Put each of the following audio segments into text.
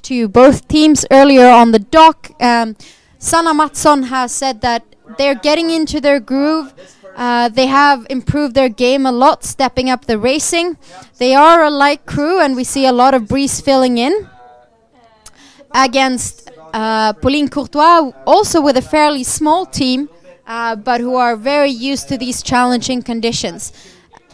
talked to both teams earlier on the dock. Sanna Mattsson has said that they're getting into their groove. They have improved their game a lot, stepping up the racing. They are a light crew, and we see a lot of breeze filling in. Against Pauline Courtois, also with a fairly small team, but who are very used to these challenging conditions.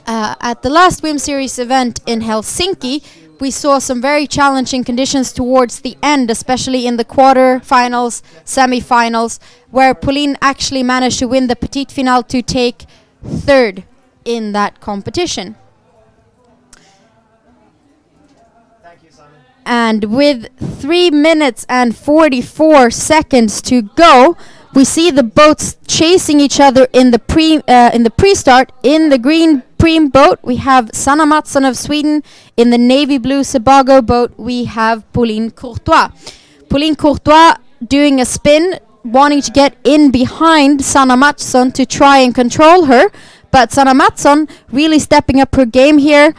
At the last Wim Series event in Helsinki, we saw some very challenging conditions towards the end, especially in the quarter-finals, semi-finals, where Pauline actually managed to win the petite finale to take third in that competition. Thank you, Simon. And with 3 minutes and 44 seconds to go, we see the boats chasing each other in the pre-start. In the green Preem boat, we have Sanna Mattsson of Sweden. In the navy blue Sebago boat, we have Pauline Courtois. Pauline Courtois doing a spin, wanting to get in behind Sanna Mattsson to try and control her. But Sanna Mattsson really stepping up her game here.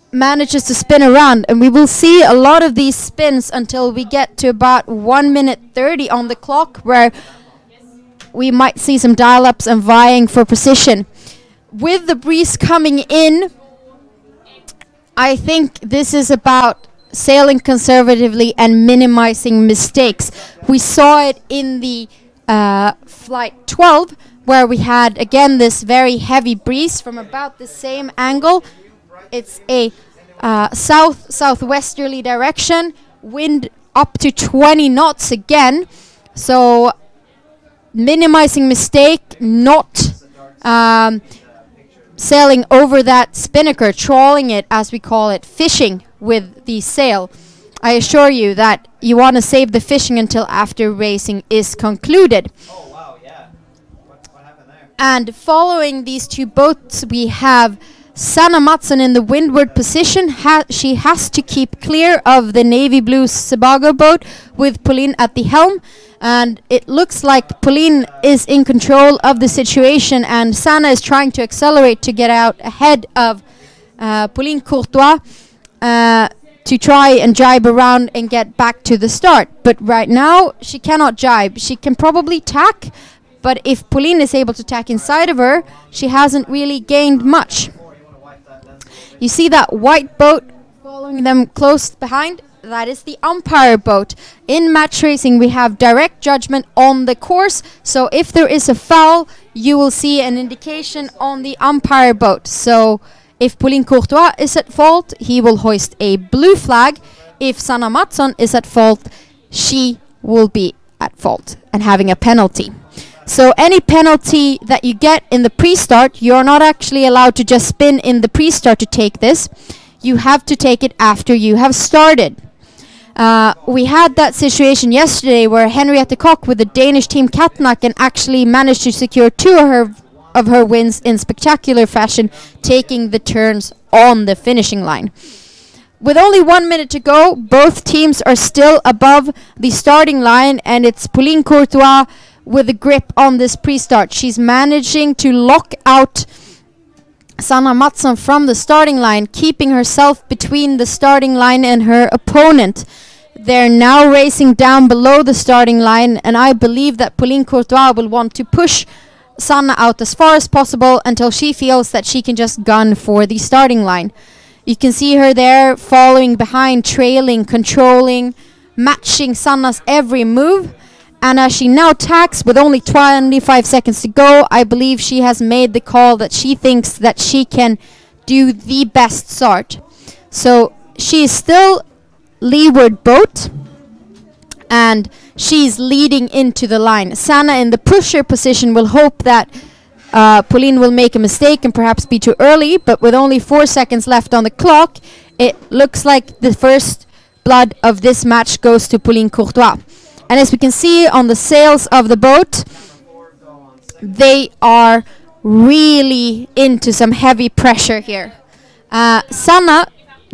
Manages to spin around, and we will see a lot of these spins until we get to about 1 minute 30 on the clock, where we might see some dial-ups and vying for position. With the breeze coming in, I think this is about sailing conservatively and minimizing mistakes. We saw it in the flight 12, where we had again this very heavy breeze from about the same angle. It's a southwesterly direction, wind up to 20 knots again. So minimizing mistake, not sailing over that spinnaker, trawling it as we call it, fishing with the sail. I assure you that you want to save the fishing until after racing is concluded. Oh wow, yeah. What happened there? And following these two boats, we have Sanna Mattsson in the windward position. She has to keep clear of the navy blue Sebago boat with Pauline at the helm. And it looks like Pauline is in control of the situation, and Sanna is trying to accelerate to get out ahead of Pauline Courtois to try and jibe around and get back to the start. But right now, she cannot jibe. She can probably tack, but if Pauline is able to tack inside of her, she hasn't really gained much. You see that white boat following them close behind? That is the umpire boat. In match racing, we have direct judgment on the course. So if there is a foul, you will see an indication on the umpire boat. So if Pauline Courtois is at fault, he will hoist a blue flag. If Sanna Mattsson is at fault, she will be at fault and having a penalty. So any penalty that you get in the pre-start, you're not actually allowed to just spin in the pre-start to take this. You have to take it after you have started. We had that situation yesterday where Henriette Koch with the Danish team Katnaken actually managed to secure two of her wins in spectacular fashion, taking the turns on the finishing line. With only 1 minute to go, both teams are still above the starting line, and it's Pauline Courtois with a grip on this pre-start. She's managing to lock out Sanna Mattsson from the starting line, keeping herself between the starting line and her opponent. They're now racing down below the starting line, and I believe that Pauline Courtois will want to push Sanna out as far as possible until she feels that she can just gun for the starting line. You can see her there following behind, trailing, controlling, matching Sanna's every move. And as she now tacks with only 25 seconds to go, I believe she has made the call that she thinks that she can do the best start. So she is still leeward boat, and she's leading into the line. Sanna in the pusher position will hope that Pauline will make a mistake and perhaps be too early, but with only 4 seconds left on the clock, it looks like the first blood of this match goes to Pauline Courtois. And as we can see on the sails of the boat, they are really into some heavy pressure here. Sanna,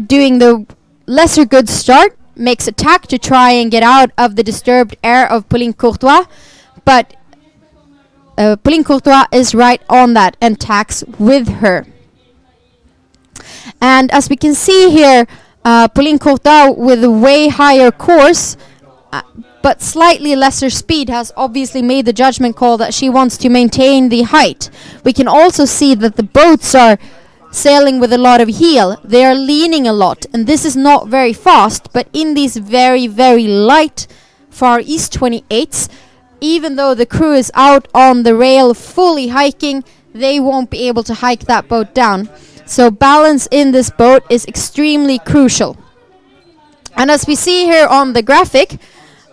doing the lesser good start, makes a tack to try and get out of the disturbed air of Pauline Courtois, but Pauline Courtois is right on that and tacks with her. And as we can see here, Pauline Courtois with a way higher course, but slightly lesser speed, has obviously made the judgment call that she wants to maintain the height. We can also see that the boats are sailing with a lot of heel. They are leaning a lot, and this is not very fast, but in these very, very light Far East 28s, even though the crew is out on the rail fully hiking, they won't be able to hike that boat down. So balance in this boat is extremely crucial. And as we see here on the graphic,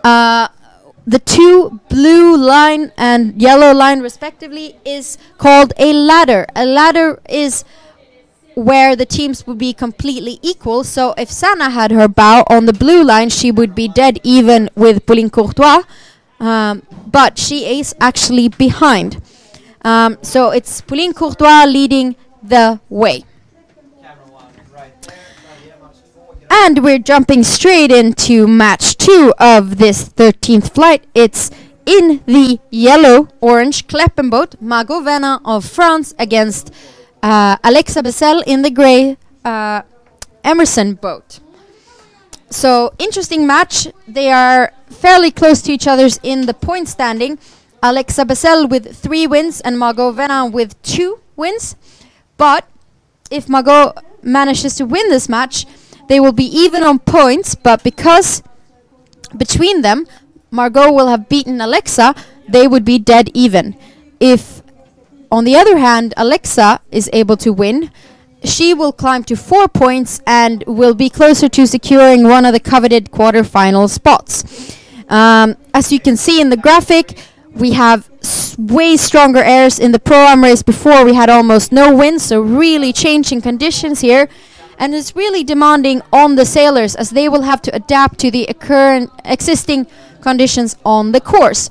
the two blue line and yellow line respectively is called a ladder. A ladder is where the teams would be completely equal. So if Sanna had her bow on the blue line, she would be dead even with Pauline Courtois, but she is actually behind. So it's Pauline Courtois leading the way. And we're jumping straight into match 2 of this 13th flight. It's in the yellow-orange Kleppen boat, Margot Venat of France against Alexa Bessel in the grey Emerson boat. So, interesting match. They are fairly close to each other in the point standing. Alexa Bessel with 3 wins and Margot Venat with 2 wins. But if Margot manages to win this match, they will be even on points, but because between them Margot will have beaten Alexa, they would be dead even. If, on the other hand, Alexa is able to win, she will climb to 4 points and will be closer to securing one of the coveted quarterfinal spots. As you can see in the graphic, we have way stronger airs. In the Pro-Am race before, we had almost no wind, so really changing conditions here. And it's really demanding on the sailors, as they will have to adapt to the existing conditions on the course.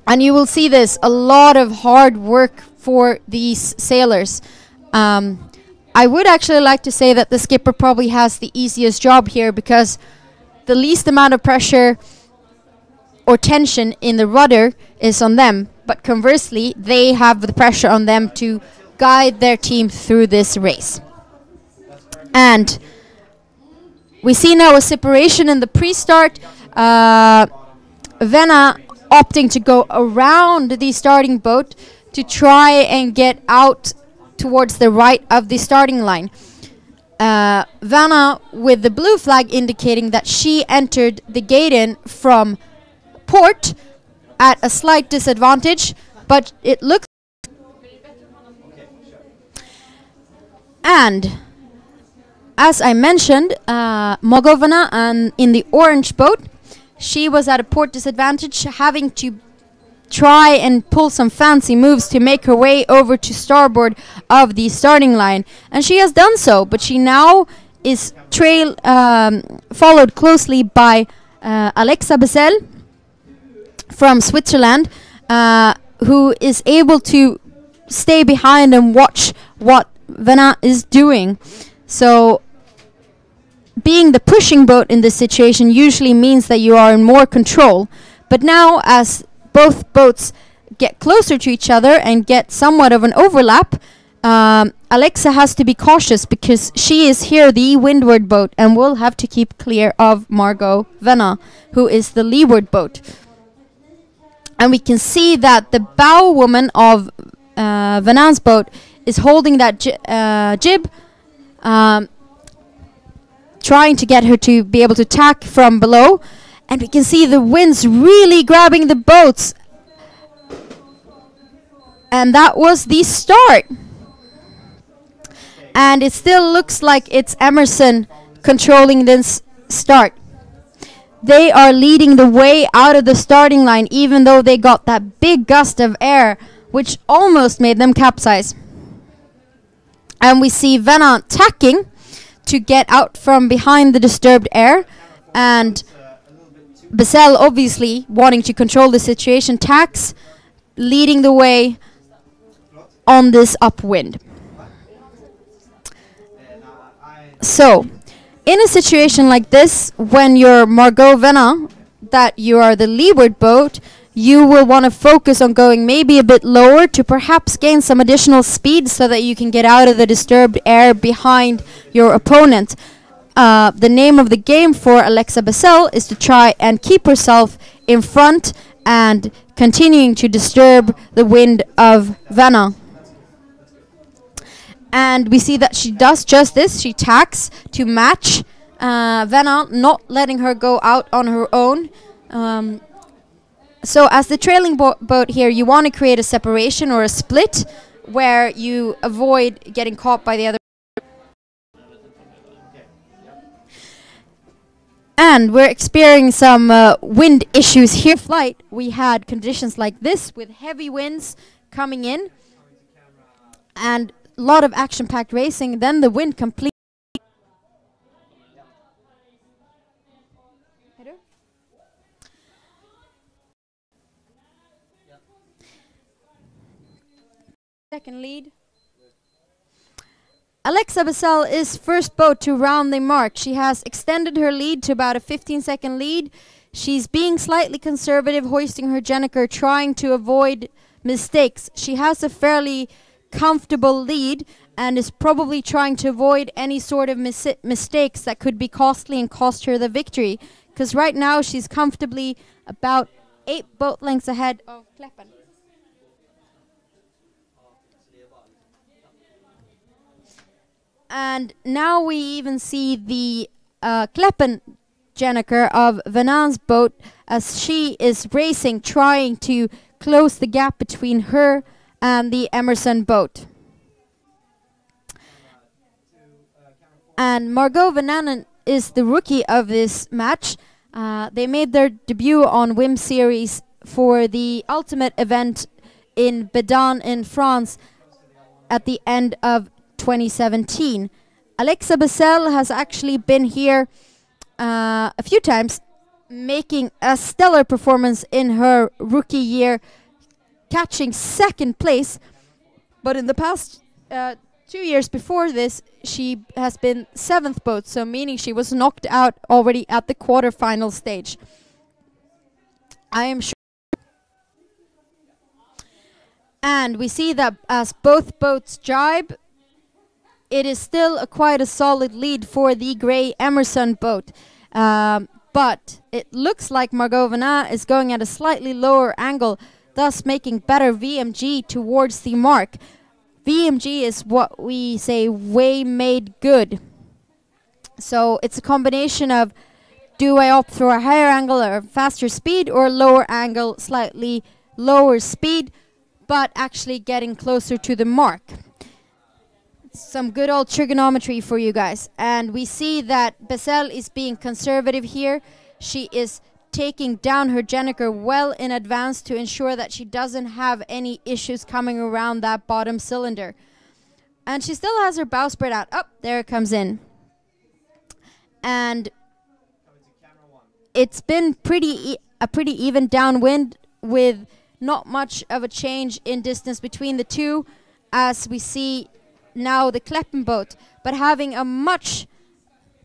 And you will see this, a lot of hard work for these sailors. I would actually like to say that the skipper probably has the easiest job here, because the least amount of pressure or tension in the rudder is on them. But conversely, they have the pressure on them to guide their team through this race. And we see now a separation in the pre-start. Venat opting to go around the starting boat to try and get out towards the right of the starting line. Venat with the blue flag indicating that she entered the gate in from port at a slight disadvantage, but it looks... And as I mentioned, Margot Venat in the orange boat, she was at a port disadvantage, having to try and pull some fancy moves to make her way over to starboard of the starting line. And she has done so, but she now is followed closely by Alexa Bessel from Switzerland, who is able to stay behind and watch what Venat is doing. So being the pushing boat in this situation usually means that you are in more control. But now, as both boats get closer to each other and get somewhat of an overlap, Alexa has to be cautious, because she is here the windward boat and will have to keep clear of Margot Venat, who is the leeward boat. And we can see that the bow woman of Venat's boat is holding that jib, trying to get her to be able to tack from below. And we can see the winds really grabbing the boats. And that was the start. And it still looks like it's Emerson controlling this start. They are leading the way out of the starting line, even though they got that big gust of air, which almost made them capsize. And we see Venat tacking to get out from behind the disturbed air, and Bessel, obviously wanting to control the situation, tacks, leading the way on this upwind. So, in a situation like this, when you're Margot Venat, that you are the leeward boat, you will want to focus on going maybe a bit lower to perhaps gain some additional speed so that you can get out of the disturbed air behind your opponent. the name of the game for Alexa Bessel is to try and keep herself in front and continuing to disturb the wind of Vanna. And we see that she does just this. She tacks to match Vanna, not letting her go out on her own. So as the trailing boat here, you want to create a separation or a split where you avoid getting caught by the other. And we're experiencing some wind issues here. Flight, we had conditions like this with heavy winds coming in and a lot of action-packed racing. Then the wind completely. Second lead. Alexa Bessel is first boat to round the mark. She has extended her lead to about a 15-second lead. She's being slightly conservative, hoisting her Jenniker, trying to avoid mistakes. She has a fairly comfortable lead and is probably trying to avoid any sort of mistakes that could be costly and cost her the victory. Because right now she's comfortably about 8 boat lengths ahead of Kleppen. And now we even see the Kleppen Jenniker of Vanan's boat as she is racing, trying to close the gap between her and the Emerson boat. And Margot Vananen is the rookie of this match. They made their debut on WIM Series for the ultimate event in Bedane in France at the end of 2017. Alexa Bessel has actually been here a few times, making a stellar performance in her rookie year, catching second place. But in the past 2 years before this, she has been 7th boat, so meaning she was knocked out already at the quarterfinal stage. I am sure. And we see that as both boats jibe, it is still quite a solid lead for the Grey Emerson boat. But it looks like Margot Vanin is going at a slightly lower angle, thus making better VMG towards the mark. VMG is what we say way made good. So it's a combination of, do I opt for a higher angle or faster speed, or lower angle, slightly lower speed, but actually getting closer to the mark. Some good old trigonometry for you guys. And we see that Bessel is being conservative here. She is taking down her Jenniker well in advance to ensure that she doesn't have any issues coming around that bottom cylinder. And she still has her bowsprit out. Oh, there it comes in. And it's been a pretty even downwind with not much of a change in distance between the two, as we see now the Kleppen boat, but having a much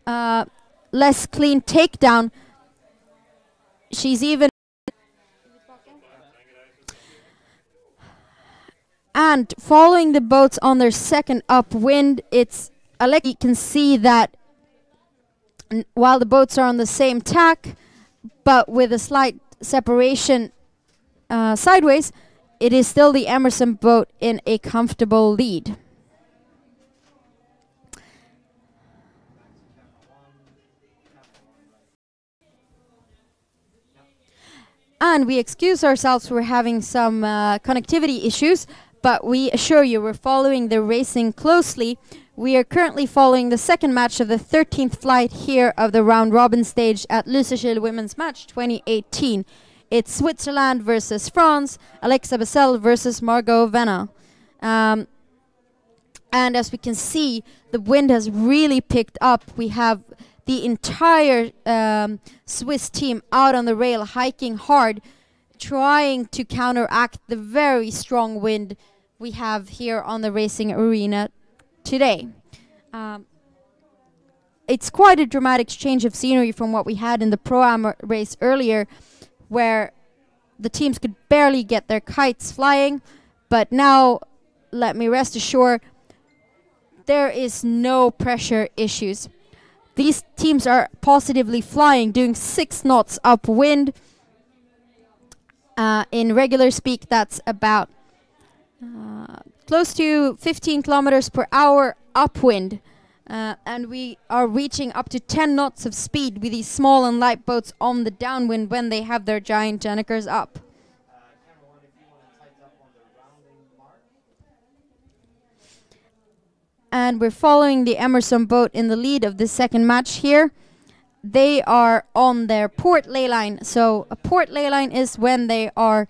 less clean takedown. She's even, and following the boats on their second upwind, it's you can see that while the boats are on the same tack, but with a slight separation sideways, it is still the Emerson boat in a comfortable lead. And we excuse ourselves for having some connectivity issues, but we assure you we're following the racing closely. We are currently following the second match of the 13th flight here of the round robin stage at Lysekil Women's Match 2018. It's Switzerland versus France, Alexa Bessel versus Margot Vanin. And as we can see, the wind has really picked up. We have the entire Swiss team out on the rail, hiking hard, trying to counteract the very strong wind we have here on the racing arena today. It's quite a dramatic change of scenery from what we had in the Pro-Am race earlier, where the teams could barely get their kites flying. But now, let me rest assured, there is no pressure issues. These teams are positively flying, doing 6 knots upwind. In regular speak, that's about close to 15 kilometers per hour upwind. And we are reaching up to 10 knots of speed with these small and light boats on the downwind when they have their giant Jannikers up. And we're following the Emerson boat in the lead of the second match here. They are on their port ley line. So a port ley line is when they are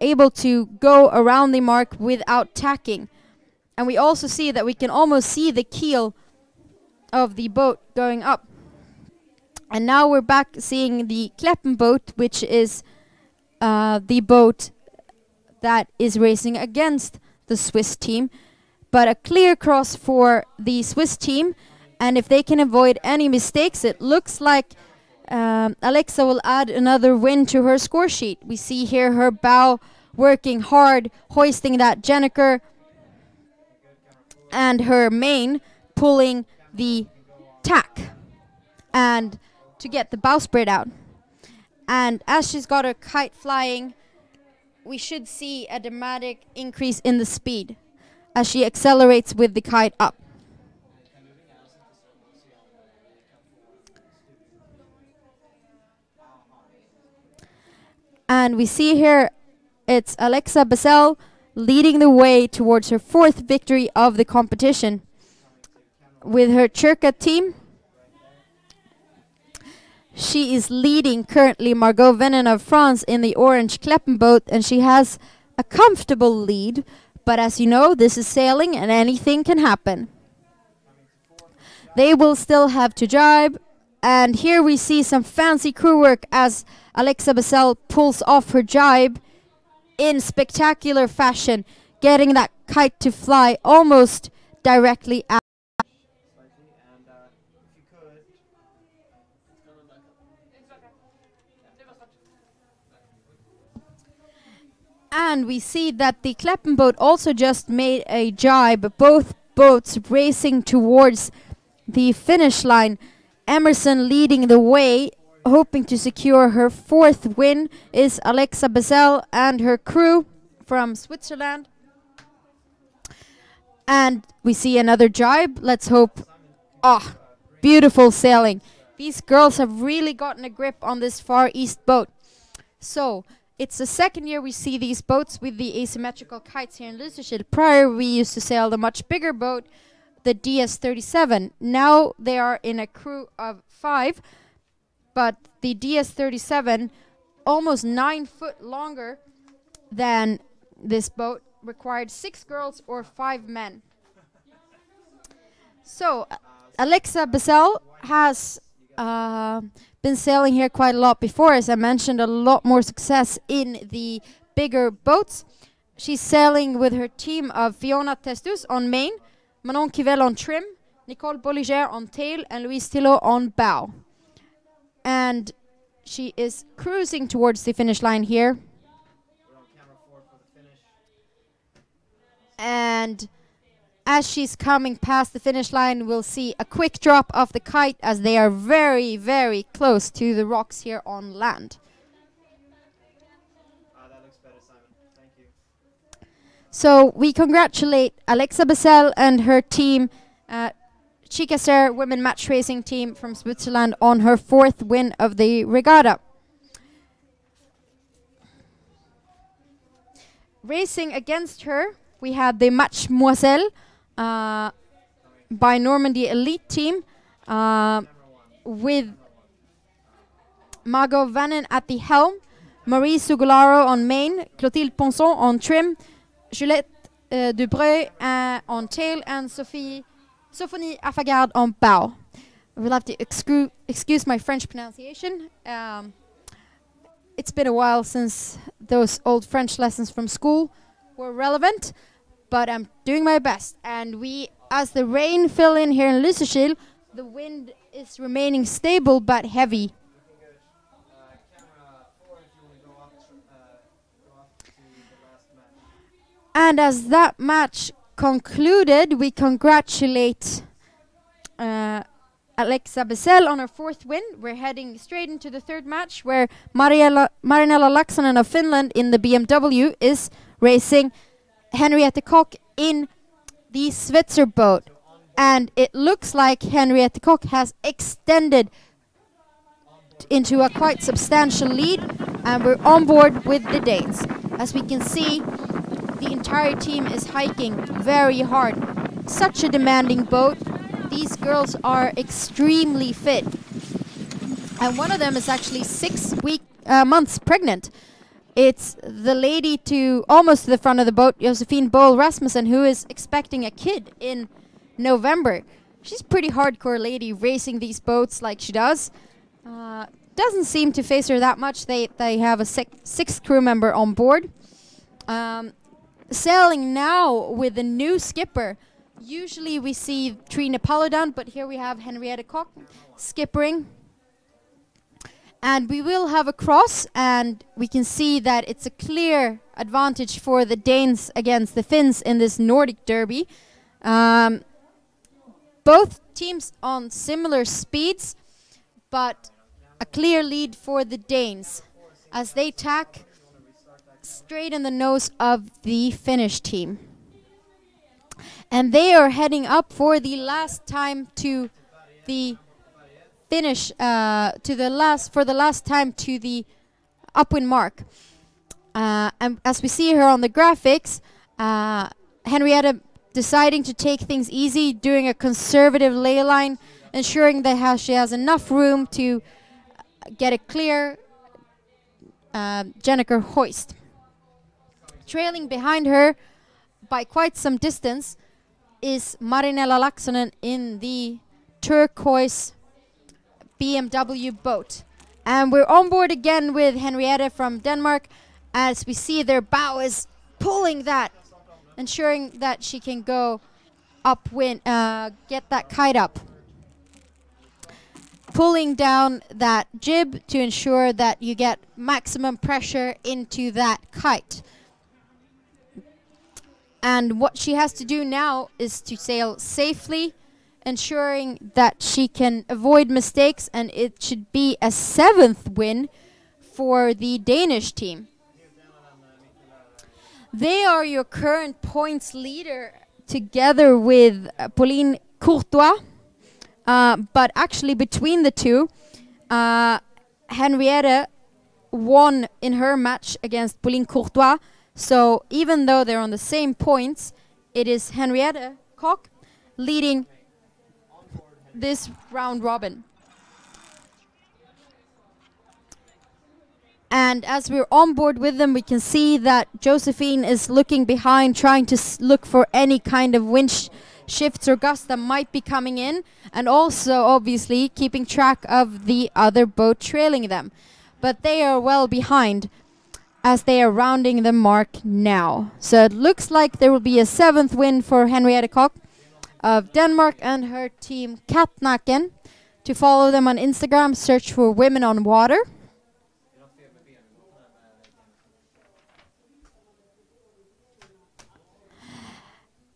able to go around the mark without tacking. And we also see that we can almost see the keel of the boat going up. And now we're back seeing the Kleppen boat, which is the boat that is racing against the Swiss team. But a clear cross for the Swiss team. And if they can avoid any mistakes, it looks like Alexa will add another win to her score sheet. We see here her bow working hard, hoisting that Janniker, and her main pulling the tack and to get the bowsprit out. And as she's got her kite flying, we should see a dramatic increase in the speed as she accelerates with the kite up. And we see here it's Alexa Basel leading the way towards her 4th victory of the competition. With her Chirka team, she is leading currently Margot Venin of France in the orange Kleppen boat, and she has a comfortable lead. But as you know, this is sailing and anything can happen. They will still have to jibe. And here we see some fancy crew work as Alexa Basel pulls off her jibe in spectacular fashion, getting that kite to fly almost directly out. And we see that the Kleppen boat also just made a jibe, both boats racing towards the finish line. Emerson leading the way, hoping to secure her 4th win, is Alexa Basel and her crew from Switzerland. And we see another jibe. Let's hope. Ah, beautiful sailing. These girls have really gotten a grip on this Far East boat. So it's the second year we see these boats with the asymmetrical kites here in Lysekil. Prior, we used to sail the much bigger boat, the DS-37. Now they are in a crew of 5, but the DS-37, almost 9 foot longer than this boat, required 6 girls or 5 men. So Alexa Basel has been sailing here quite a lot before. As I mentioned, a lot more success in the bigger boats. She's sailing with her team of Fiona Testus on main, Manon Kivel on trim, Nicole Bolliger on tail, and Louise Tillot on bow. And she is cruising towards the finish line here. And as she's coming past the finish line, we'll see a quick drop of the kite as they are very, very close to the rocks here on land. That looks better, Simon. Thank you. So we congratulate Alexa Basel and her team, Chikaser Women Match Racing Team from Switzerland, on her 4th win of the regatta. Racing against her, we had the Match Moiselle by Normandy Elite Team with Margot Vannen at the helm, Marie Sugolaro on main, Clotilde Ponson on trim, Juliette Dubreuil on tail, and Sophonie Affagard on bow. We'll have to excuse my French pronunciation. It's been a while since those old French lessons from school were relevant, but I'm doing my best. And we, as the rain fell in here in Lysekil, the wind is remaining stable but heavy. And as that match concluded, we congratulate Alexa Bissell on her 4th win. We're heading straight into the 3rd match where Marinella Laaksonen of Finland in the BMW is racing Henriette Koch in the Switzer boat. And it looks like Henriette Koch has extended into a quite substantial lead, and we're on board with the Danes. As we can see, the entire team is hiking very hard. Such a demanding boat. These girls are extremely fit. And one of them is actually 6 months pregnant. It's the lady to almost to the front of the boat, Josephine Boel Rasmussen, who is expecting a kid in November. She's a pretty hardcore lady racing these boats like she does. Doesn't seem to face her that much. They have a 6th crew member on board. Sailing now with a new skipper. Usually we see Trine Paludan, but here we have Henriette Koch skippering. And we will have a cross, and we can see that it's a clear advantage for the Danes against the Finns in this Nordic derby. Both teams on similar speeds, but a clear lead for the Danes as they tack straight in the nose of the Finnish team. And they are heading up for the last time to the finish, for the last time to the upwind mark. And as we see here on the graphics, Henriette deciding to take things easy, doing a conservative ley line, ensuring that she has enough room to get a clear Jenneker hoist. Trailing behind her by quite some distance is Marinella Laaksonen in the turquoise BMW boat. And we're on board again with Henriette from Denmark. As we see, their bow is pulling that, ensuring that she can go upwind, get that kite up. Pulling down that jib to ensure that you get maximum pressure into that kite. And what she has to do now is to sail safely, ensuring that she can avoid mistakes, and it should be a 7th win for the Danish team. They are your current points leader together with Pauline Courtois, but actually between the two, Henriette won in her match against Pauline Courtois. So even though they're on the same points, it is Henriette Koch leading this round robin. And as we're on board with them, we can see that Josephine is looking behind, trying to look for any kind of wind shifts or gusts that might be coming in, and also obviously keeping track of the other boat trailing them. But they are well behind as they are rounding the mark now. So it looks like there will be a 7th win for Henriette Koch of Denmark and her team Katnaken. To follow them on Instagram, search for Women on Water.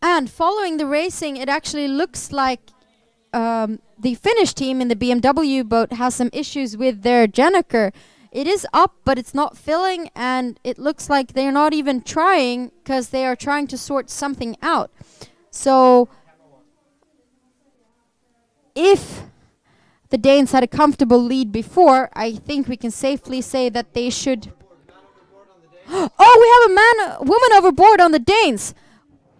And following the racing, it actually looks like the Finnish team in the BMW boat has some issues with their Jenneker. It is up, but it's not filling, and it looks like they're not even trying because they are trying to sort something out. So if the Danes had a comfortable lead before, I think we can safely say that they should... Oh, we have a woman overboard on the Danes!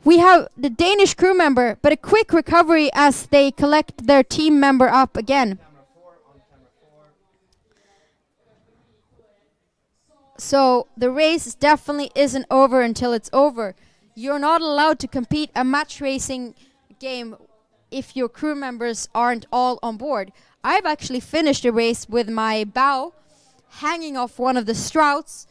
We have the Danish crew member, but a quick recovery as they collect their team member up again. So the race definitely isn't over until it's over. You're not allowed to compete a match racing game if your crew members aren't all on board. I've actually finished a race with my bow hanging off one of the strouts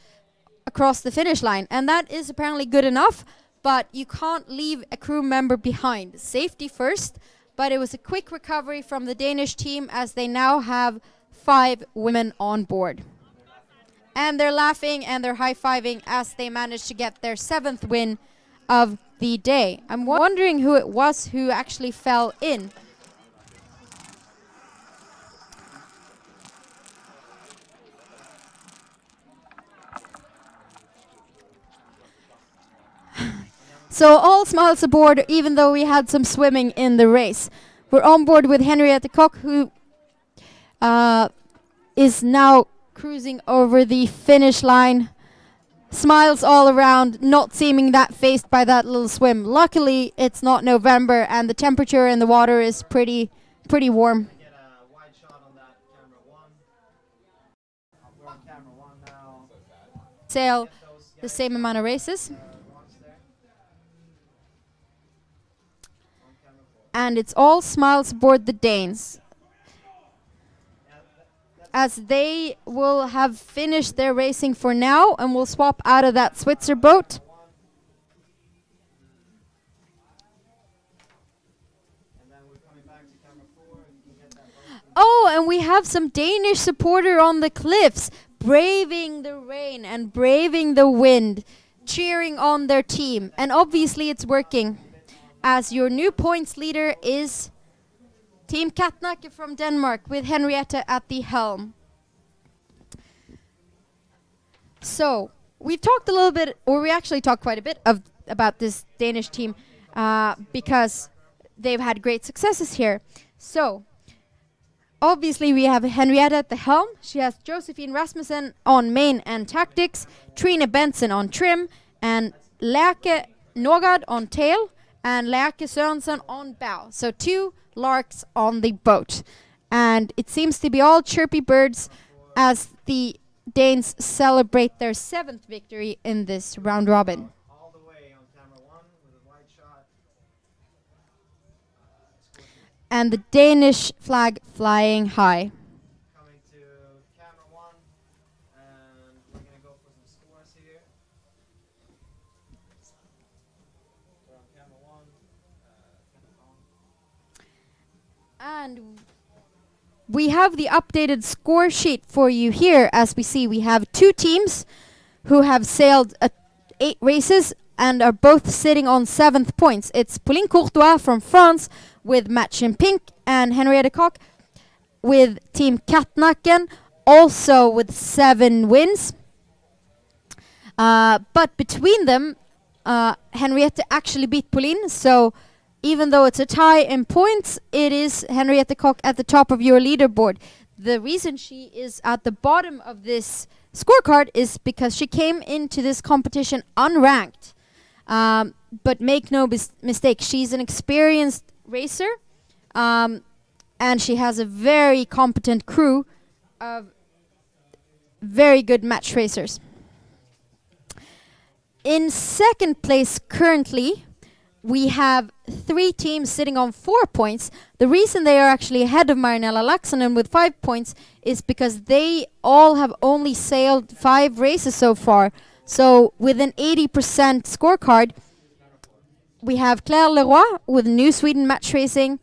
across the finish line, and that is apparently good enough, but you can't leave a crew member behind. Safety first, but it was a quick recovery from the Danish team as they now have 5 women on board. And they're laughing and they're high-fiving as they managed to get their 7th win of the day. I'm wondering who it was who actually fell in. So all smiles aboard, even though we had some swimming in the race. We're on board with Henriette Koch, who is now cruising over the finish line. Smiles all around, not seeming that phased by that little swim. Luckily, it's not November, and the temperature in the water is pretty warm. Get a wide shot on that camera one. We're on camera one now. Sail Get those the guys, same amount of races. rocks there. On camera four. And it's all smiles aboard the Danes, as they will have finished their racing for now and will swap out of that Switzer boat. And then we're coming back to camera four. You can get that boat. Oh, and we have some Danish supporter on the cliffs, braving the rain and braving the wind, cheering on their team. And obviously it's working, as your new points leader is Team Katnakke from Denmark, with Henriette at the helm. So, we've talked a little bit, or we actually talked quite a bit about this Danish team because they've had great successes here. So, obviously we have Henriette at the helm. She has Josephine Rasmussen on main and tactics, Trine Benson on trim, and Lærke Norgard on tail, and Lærke Sørensen on bow. So 2 larks on the boat. And it seems to be all chirpy birds as the Danes celebrate their 7th victory in this round robin. All the way on camera one with a wide shot. And the Danish flag flying high. Coming to camera one. And we're going to go for some scores here. We're on camera one. And we have the updated score sheet for you here. As we see, we have 2 teams who have sailed 8 races and are both sitting on 7th points. It's Pauline Courtois from France with Match in Pink, and Henriette Koch with Team Katnakken, also with 7 wins. But between them, Henriette actually beat Pauline, so even though it's a tie in points, it is Henriette Koch at the top of your leaderboard. The reason she is at the bottom of this scorecard is because she came into this competition unranked. But make no mistake, she's an experienced racer, and she has a very competent crew of very good match racers. In 2nd place currently, we have 3 teams sitting on 4 points. The reason they are actually ahead of Marinella Laaksonen with 5 points is because they all have only sailed 5 races so far. So with an 80% scorecard, we have Claire Leroy with New Sweden Match Racing,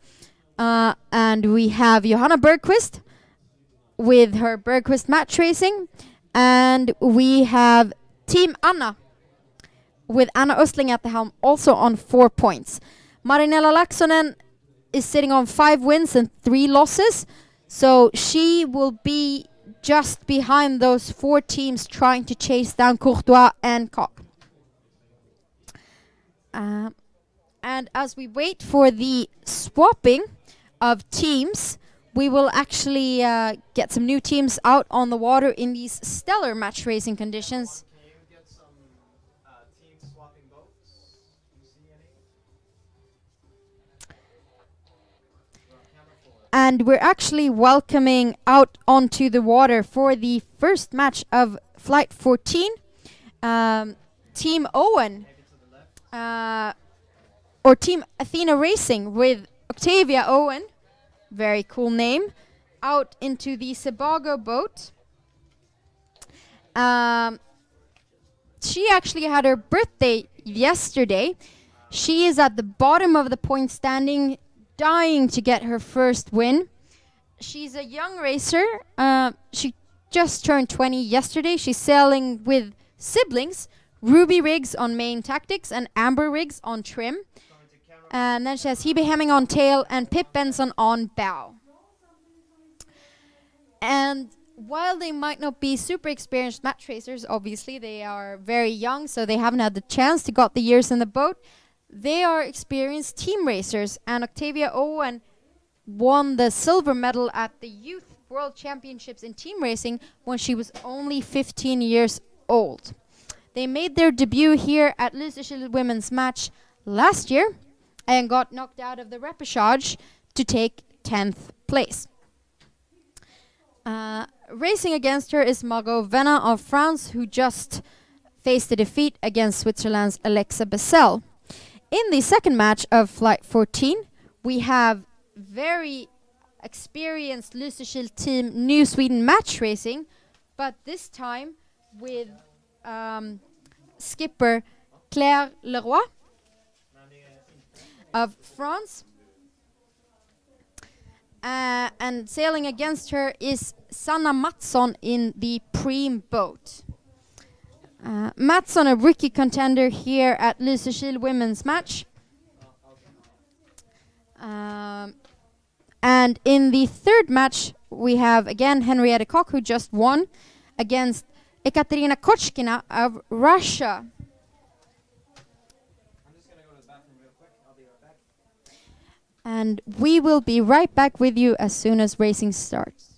and we have Johanna Bergqvist with her Bergqvist Match Racing, and we have Team Anna with Anna Östling at the helm, also on 4 points. Marinella Laaksonen is sitting on 5 wins and 3 losses, so she will be just behind those 4 teams trying to chase down Courtois and Koch. And as we wait for the swapping of teams, we will actually get some new teams out on the water in these stellar match racing conditions. Can you get some teams swapping boats? Do you see any? We're on camera four. And we're actually welcoming out onto the water for the first match of Flight 14, Team Owen, Maybe to the left. or Team Athena Racing with Octavia Owen, very cool name, out into the Sebago boat. She actually had her birthday yesterday. She is at the bottom of the point standing, dying to get her first win. She's a young racer. She just turned 20 yesterday. She's sailing with siblings, Ruby Riggs on main tactics and Amber Riggs on trim. Going to camera. And then she has Hebe Hemming on tail and Pip Benson on bow. And while they might not be super experienced match racers, obviously they are very young, so they haven't had the chance to got the years in the boat. They are experienced team racers, and Octavia Owen won the silver medal at the Youth World Championships in team racing when she was only 15 years old. They made their debut here at Lysekil women's match last year and got knocked out of the repechage to take 10th place. Racing against her is Margot Venna of France, who just faced a defeat against Switzerland's Alexa Bessel. In the second match of Flight 14, we have very experienced Lysekil team New Sweden Match Racing, but this time with skipper Claire Leroy of France. And sailing against her is Sanna Mattsson in the Preem boat. Mattsson, a rookie contender here at Lysekil women's match. And in the third match, we have again Henrietta Koch, who just won, against Ekaterina Kochkina of Russia. I'm just gonna go to the bathroom real quick. I'll be right back. And we will be right back with you as soon as racing starts.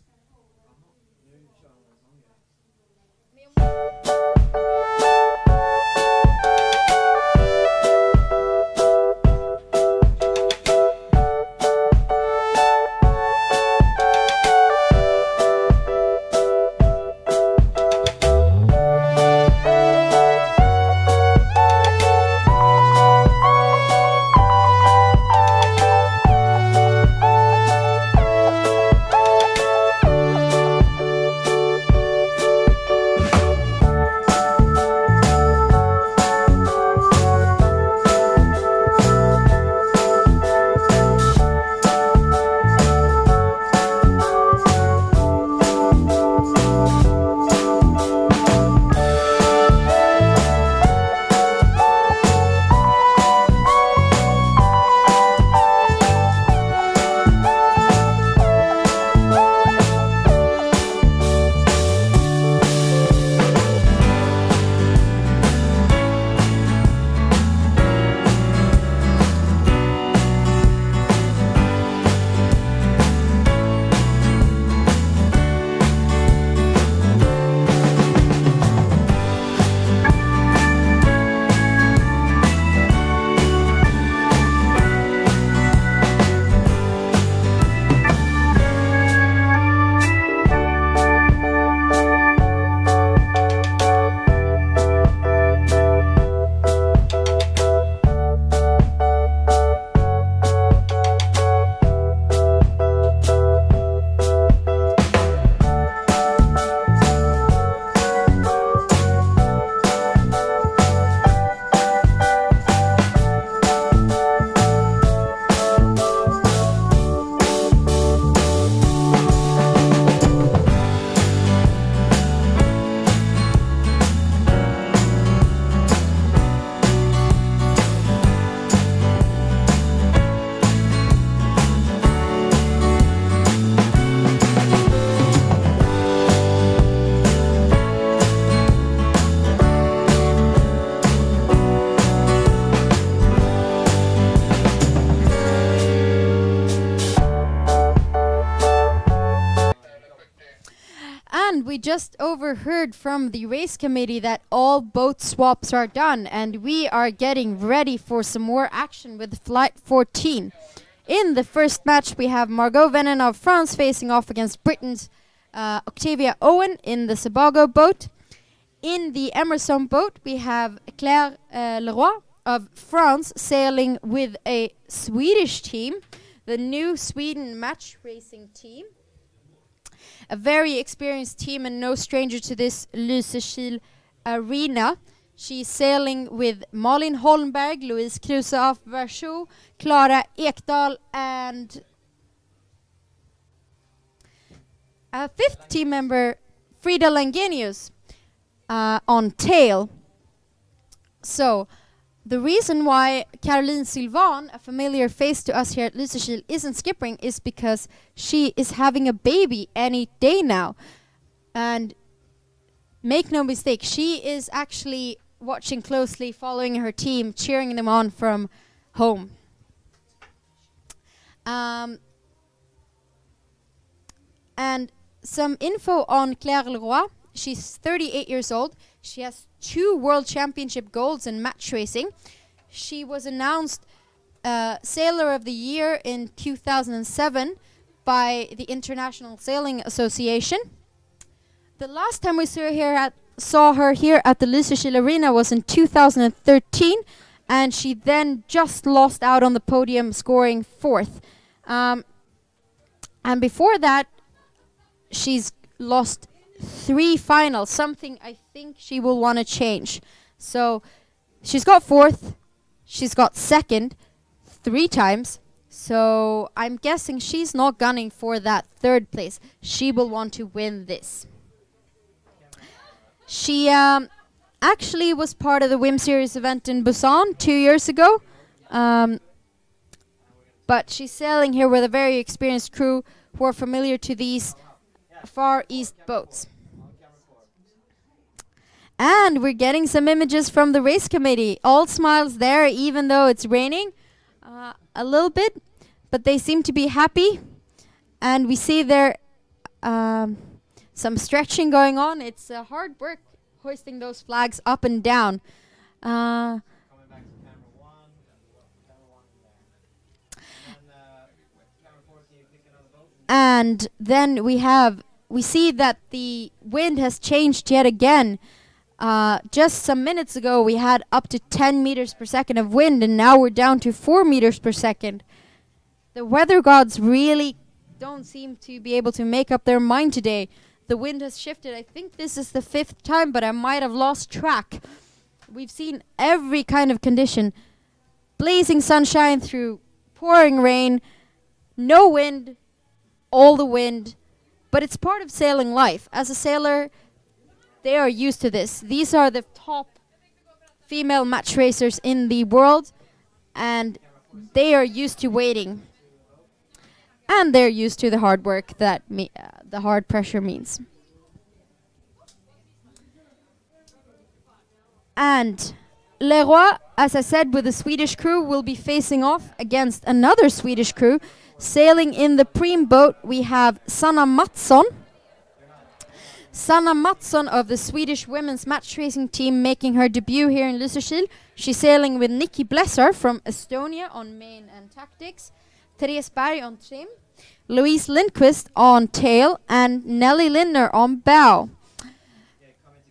And we just overheard from the race committee that all boat swaps are done, and we are getting ready for some more action with Flight 14. In the first match, we have Margot Vennen of France facing off against Britain's Octavia Owen in the Sebago boat. In the Emerson boat, we have Claire Leroy of France sailing with a Swedish team, the New Sweden Match Racing team. A very experienced team and no stranger to this Lysekil arena. She's sailing with Malin Holmberg, Louise Kruse of Varsho, Clara Ekdal, and a fifth team member, Frida Langenius, on tail. So, the reason why Caroline Sylvan, a familiar face to us here at Lysekil, isn't skippering is because she is having a baby any day now. And make no mistake, she is actually watching closely, following her team, cheering them on from home. And some info on Claire Leroy. She's 38 years old. She has 2 World Championship golds in match racing. She was announced Sailor of the Year in 2007 by the International Sailing Association. The last time we saw her here at the Lysekil Arena was in 2013, and she then just lost out on the podium, scoring 4th. And before that, she's lost 3 finals, something I think she will want to change. So she's got 4th, she's got 2nd 3 times. So I'm guessing she's not gunning for that 3rd place. She will want to win this. She actually was part of the WIM Series event in Busan 2 years ago. But she's sailing here with a very experienced crew who are familiar to these Far East boats. And we're getting some images from the race committee. All smiles there, even though it's raining a little bit, but they seem to be happy. And we see there some stretching going on. It's hard work hoisting those flags up and down. Coming back to camera 1. Camera 1 there. And then camera 4, can you pick another boat? And then we see that the wind has changed yet again. Just some minutes ago we had up to 10 meters per second of wind, and now we're down to 4 meters per second. The weather gods really don't seem to be able to make up their mind today. The wind has shifted. I think this is the 5th time, but I might have lost track. We've seen every kind of condition. Blazing sunshine through pouring rain, no wind, all the wind. But it's part of sailing life. As a sailor, they are used to this. These are the top female match racers in the world, and they are used to waiting. And they're used to the hard work that the hard pressure means. And Leroy, as I said, with the Swedish crew, will be facing off against another Swedish crew. Sailing in the Preem boat, we have Sanna Mattsson. Sanna Mattsson of the Swedish women's match racing team making her debut here in Lysekil. She's sailing with Nikki Blessar from Estonia on main and tactics, Therese Berg on trim, Louise Lindqvist on tail, and Nelly Lindner on bow.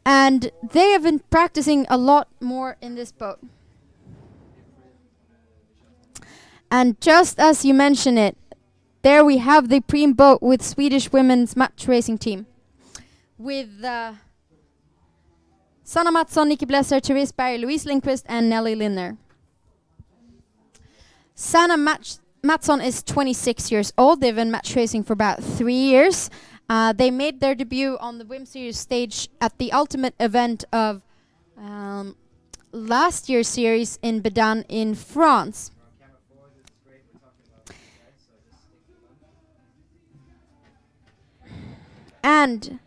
And they have been practicing a lot more in this boat. And just as you mention it, there we have the Preem boat with Swedish women's match racing team. With Sanna Mattsson, Nikki Blessar, Therese Berg, Louise Lindqvist, and Nelly Lindner. Sanna Mattsson is 26 years old. They've been match racing for about 3 years. They made their debut on the WIM Series stage at the ultimate event of last year's series in Bedan in France. And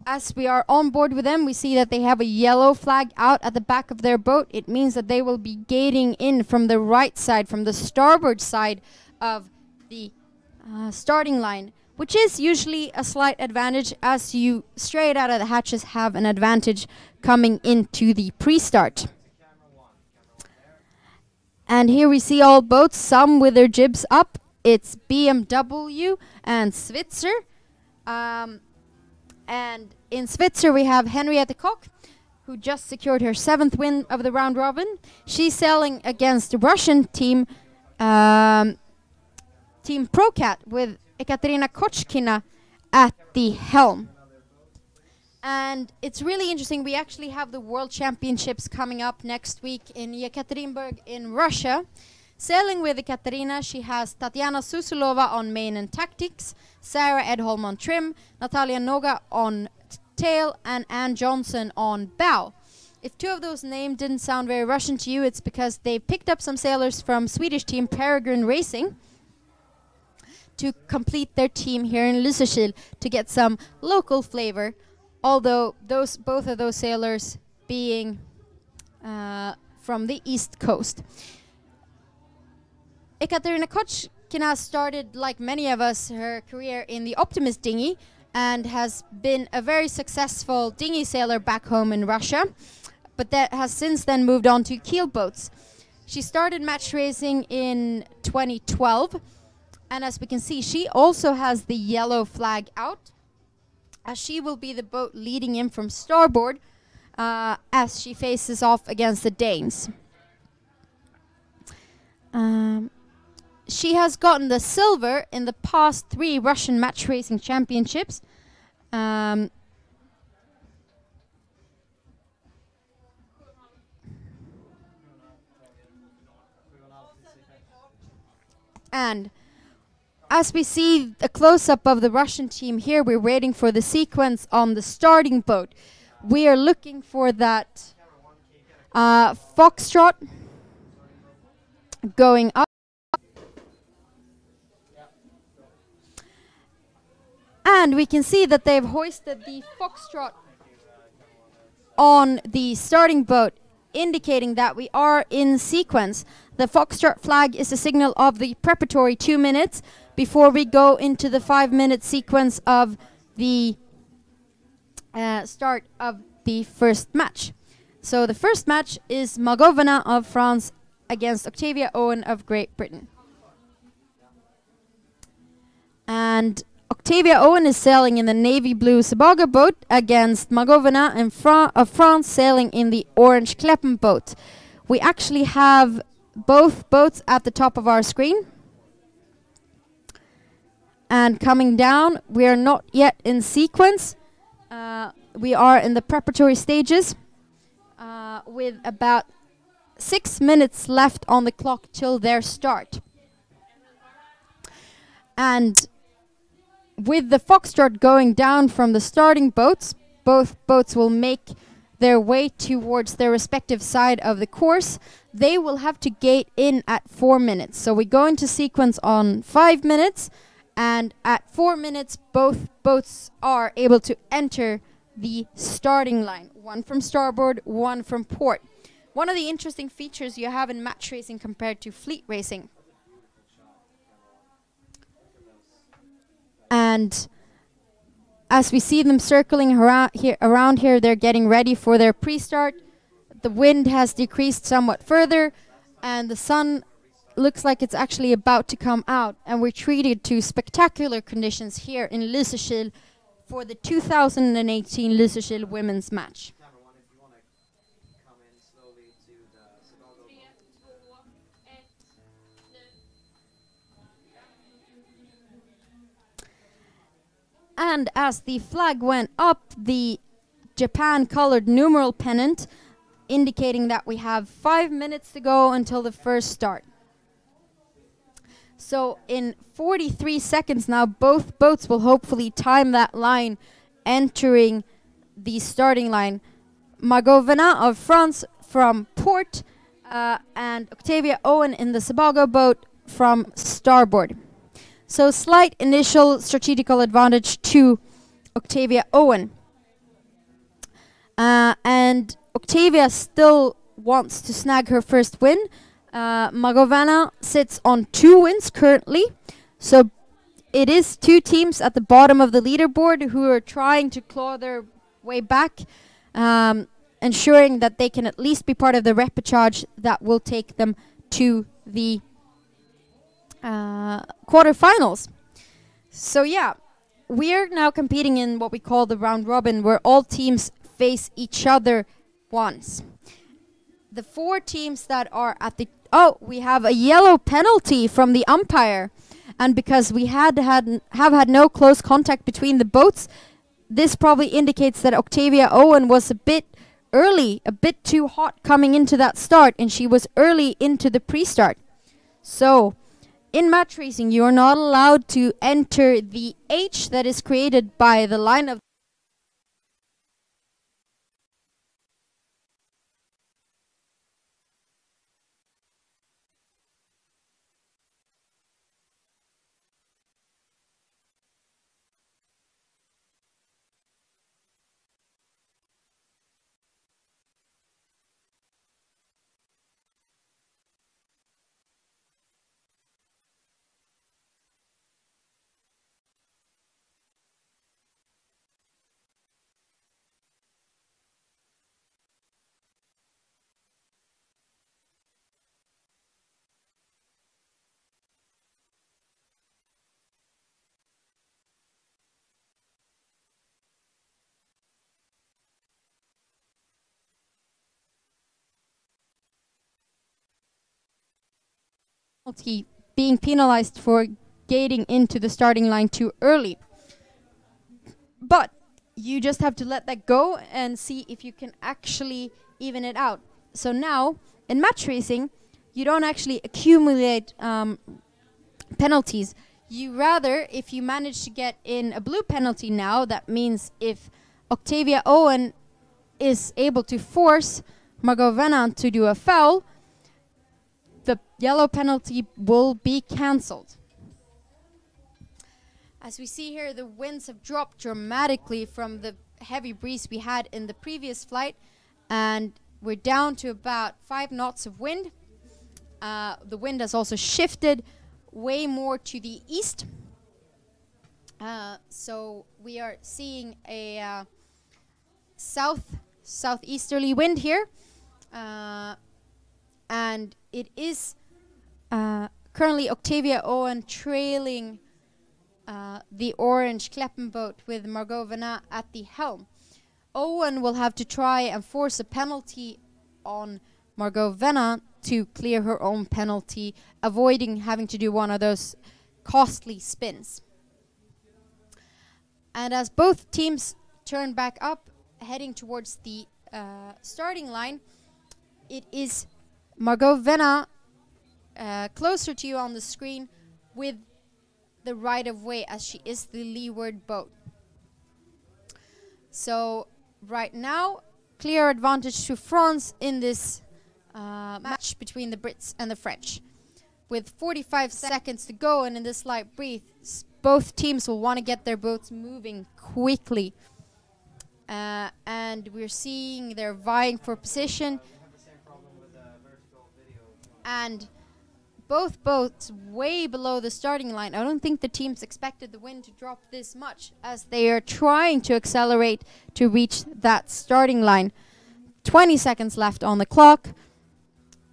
as we are on board with them, we see that they have a yellow flag out at the back of their boat. It means that they will be gating in from the right side, from the starboard side of the starting line, which is usually a slight advantage, as you straight out of the hatches have an advantage coming into the pre-start. And here we see all boats, some with their jibs up. It's BMW and Switzer. And in Switzer we have Henriette Koch, who just secured her 7th win of the round robin. She's sailing against the Russian team, Team Procat, with Ekaterina Kochkina at the helm. And it's really interesting. We actually have the World Championships coming up next week in Yekaterinburg in Russia. Sailing with Ekaterina, she has Tatiana Susulova on main and tactics, Sarah Edholm on trim, Natalia Noga on tail, and Ann Johnson on bow. If 2 of those names didn't sound very Russian to you, it's because they picked up some sailors from Swedish team Peregrine Racing to complete their team here in Lysekil to get some local flavor, although both of those sailors being from the East Coast. Ekaterina Kochkina started, like many of us, her career in the Optimist dinghy and has been a very successful dinghy sailor back home in Russia, but that has since then moved on to keel boats. She started match racing in 2012, and as we can see, she also has the yellow flag out, as she will be the boat leading in from starboard as she faces off against the Danes. She has gotten the silver in the past 3 Russian match racing championships. And as we see a close-up of the Russian team here, we're waiting for the sequence on the starting boat. We are looking for that foxtrot going up. And we can see that they've hoisted the foxtrot on the starting boat, indicating that we are in sequence. The foxtrot flag is a signal of the preparatory 2 minutes before we go into the 5-minute sequence of the start of the first match. So the first match is Magovana of France against Octavia Owen of Great Britain. And Octavia Owen is sailing in the navy blue Sebago boat against Magovana of France sailing in the orange Kleppen boat. We actually have both boats at the top of our screen. And coming down, we are not yet in sequence. We are in the preparatory stages with about 6 minutes left on the clock till their start. And with the foxtrot going down from the starting boats, both boats will make their way towards their respective side of the course. They will have to gate in at 4 minutes. So we go into sequence on 5 minutes, and at 4 minutes, both boats are able to enter the starting line. One from starboard, one from port. One of the interesting features you have in match racing compared to fleet racing. And as we see them circling around here, they're getting ready for their pre-start. The wind has decreased somewhat further, and the sun looks like it's actually about to come out. And we're treated to spectacular conditions here in Lysekil for the 2018 Lysekil women's match. And as the flag went up, the Japan-colored numeral pennant indicating that we have 5 minutes to go until the first start. So in 43 seconds now, both boats will hopefully time that line entering the starting line. Magovana of France from port and Octavia Owen in the Sebago boat from starboard. So slight initial strategical advantage to Octavia Owen. And Octavia still wants to snag her first win. Magovana sits on 2 wins currently. So it is 2 teams at the bottom of the leaderboard who are trying to claw their way back, ensuring that they can at least be part of the repechage that will take them to the quarterfinals. So yeah, we are now competing in what we call the round robin, where all teams face each other once. The 4 teams that are at the we have a yellow penalty from the umpire, and because we have had no close contact between the boats, this probably indicates that Octavia Owen was a bit early, a bit too hot coming into that start, and she was early into the pre-start. So in match racing, you are not allowed to enter the H that is created by the line of penalty, being penalized for gating into the starting line too early. But you just have to let that go and see if you can actually even it out. So now, in match racing, you don't actually accumulate penalties. You rather, if you manage to get in a blue penalty now, that means if Octavia Owen is able to force Margot Venant to do a foul, the yellow penalty will be cancelled. As we see here, the winds have dropped dramatically from the heavy breeze we had in the previous flight, and we're down to about 5 knots of wind. The wind has also shifted way more to the east. So we are seeing a southeasterly wind here. And it is currently Octavia Owen trailing the orange Kleppen boat with Margot Venant at the helm. Owen will have to try and force a penalty on Margot Venant to clear her own penalty, avoiding having to do one of those costly spins. And as both teams turn back up, heading towards the starting line, it is Margot Venant closer to you on the screen with the right of way, as she is the leeward boat. So right now, clear advantage to France in this match between the Brits and the French. With 45 seconds to go and in this light breeze, both teams will want to get their boats moving quickly. And we're seeing they're vying for position. And both boats way below the starting line. I don't think the teams expected the wind to drop this much, as they are trying to accelerate to reach that starting line. 20 seconds left on the clock.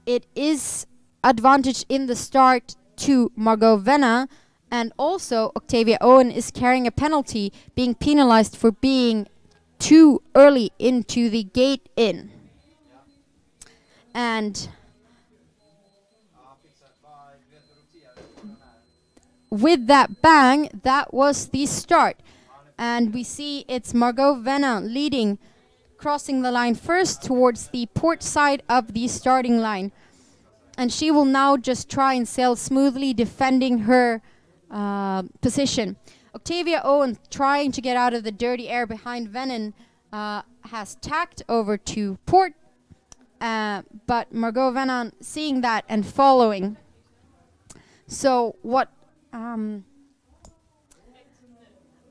It is advantage in the start to Margot Venant, and also Octavia Owen is carrying a penalty, being penalized for being too early into the gate in. And with that bang, that was the start. And we see it's Margot Venant leading, crossing the line first towards the port side of the starting line. And she will now just try and sail smoothly, defending her position. Octavia Owen, trying to get out of the dirty air behind Venant, has tacked over to port. But Margot Venant seeing that and following. So what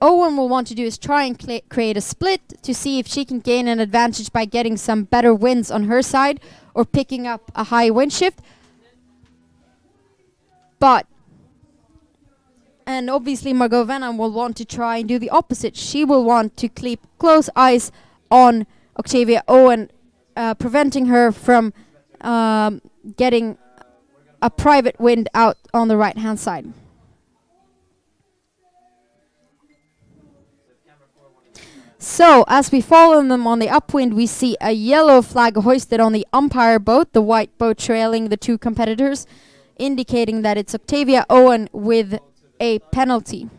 Owen will want to do is try and create a split to see if she can gain an advantage by getting some better winds on her side or picking up a high wind shift. And obviously Margot Venant will want to try and do the opposite. She will want to keep close eyes on Octavia Owen, preventing her from getting a private wind out on the right hand side. So, as we follow them on the upwind, we see a yellow flag hoisted on the umpire boat, the white boat trailing the two competitors, indicating that it's Octavia Owen with a penalty.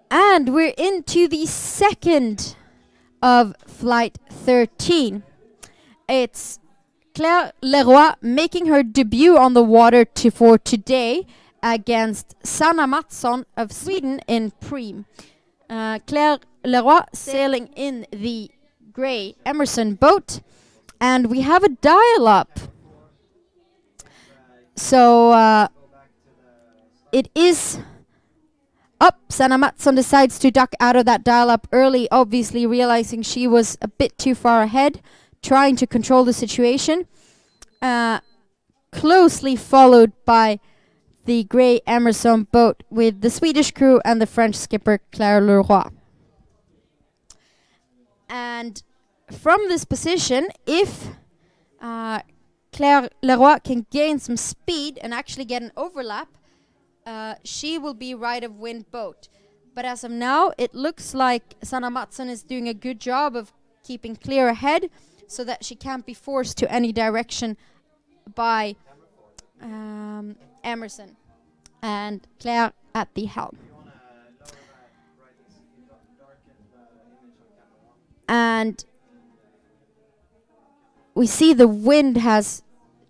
And we're into the second of Flight 13. It's Claire Leroy making her debut on the water for today against Sanna Mattsson of Sweden in Preem. Claire Leroy sailing in the grey Emerson boat, and we have a dial-up. So it is up. Sanna Mattsson decides to duck out of that dial-up early, obviously realizing she was a bit too far ahead, trying to control the situation. Closely followed by the grey Emerson boat with the Swedish crew and the French skipper Claire Leroy. And from this position, if Claire Leroy can gain some speed and actually get an overlap, she will be right of wind boat. But as of now, it looks like Sanna Mattsson is doing a good job of keeping clear ahead. so that she can't be forced to any direction by Emerson and Claire at the helm. And we see the wind has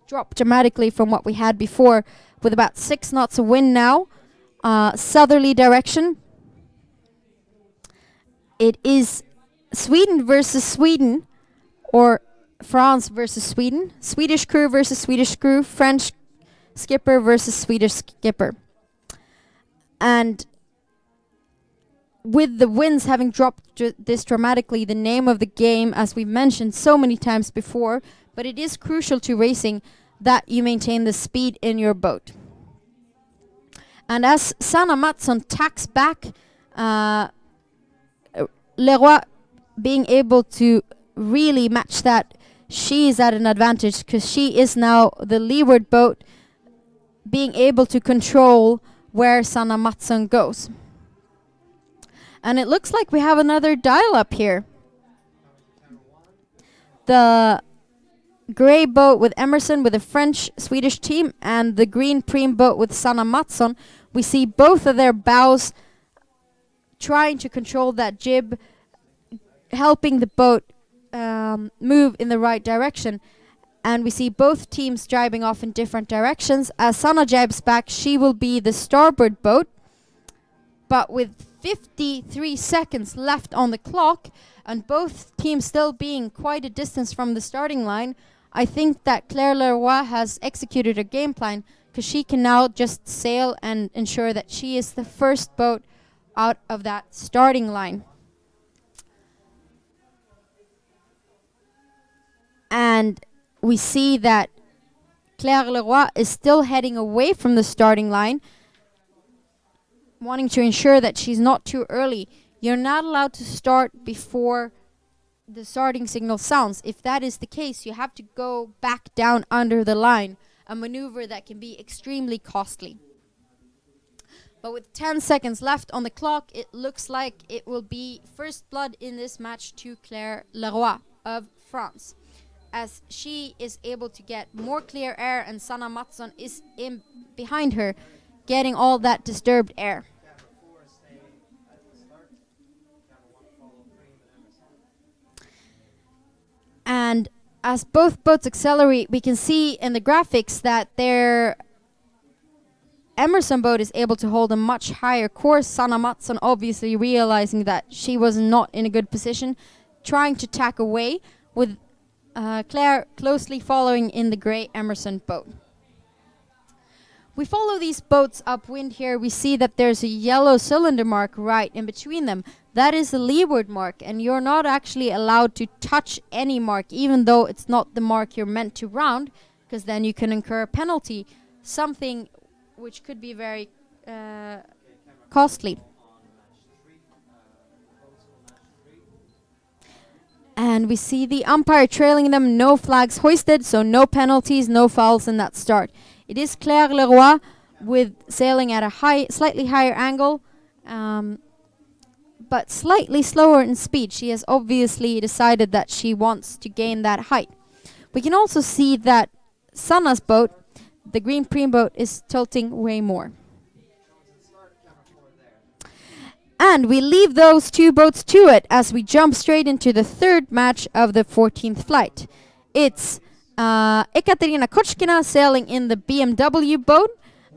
dropped dramatically from what we had before, with about 6 knots of wind now, southerly direction. It is Sweden versus Sweden, or France versus Sweden, Swedish crew versus Swedish crew, French skipper versus Swedish skipper. And with the winds having dropped this dramatically, the name of the game, as we've mentioned so many times before, but it is crucial to racing that you maintain the speed in your boat. And as Sanna Mattsson tacks back, Leroy being able to really match that, she is at an advantage because she is now the leeward boat, being able to control where Sanna Mattsson goes. And it looks like we have another dial-up here. The grey boat with Emerson with the French-Swedish team and the green Preem boat with Sanna Mattsson. We see both of their bows trying to control that jib, helping the boat move in the right direction. And we see both teams driving off in different directions. As Sanna jibes back, she will be the starboard boat. But with 53 seconds left on the clock, and both teams still being quite a distance from the starting line, I think that Claire Leroy has executed her game plan, because she can now just sail and ensure that she is the first boat out of that starting line. And we see that Claire Leroy is still heading away from the starting line, wanting to ensure that she's not too early. You're not allowed to start before the starting signal sounds. If that is the case, you have to go back down under the line, a maneuver that can be extremely costly. But with 10 seconds left on the clock, it looks like it will be first blood in this match to Claire Leroy of France, as she is able to get more clear air and Sanna Mattsson is in behind her, getting all that disturbed air. And as both boats accelerate, we can see in the graphics that their Emerson boat is able to hold a much higher course. Sanna Mattsson obviously realizing that she was not in a good position, trying to tack away, with Claire closely following in the grey Emerson boat. We follow these boats upwind here. We see that there's a yellow cylinder mark right in between them. That is the leeward mark, and you're not actually allowed to touch any mark, even though it's not the mark you're meant to round, because then you can incur a penalty, something which could be very costly. And we see the umpire trailing them, no flags hoisted, so no penalties, no fouls in that start. It is Claire Leroy with sailing at a slightly higher angle, but slightly slower in speed. She has obviously decided that she wants to gain that height. We can also see that Sanna's boat, the green Preem boat, is tilting way more. And we leave those two boats to it as we jump straight into the third match of the 14th flight. It's Ekaterina Kochkina sailing in the BMW boat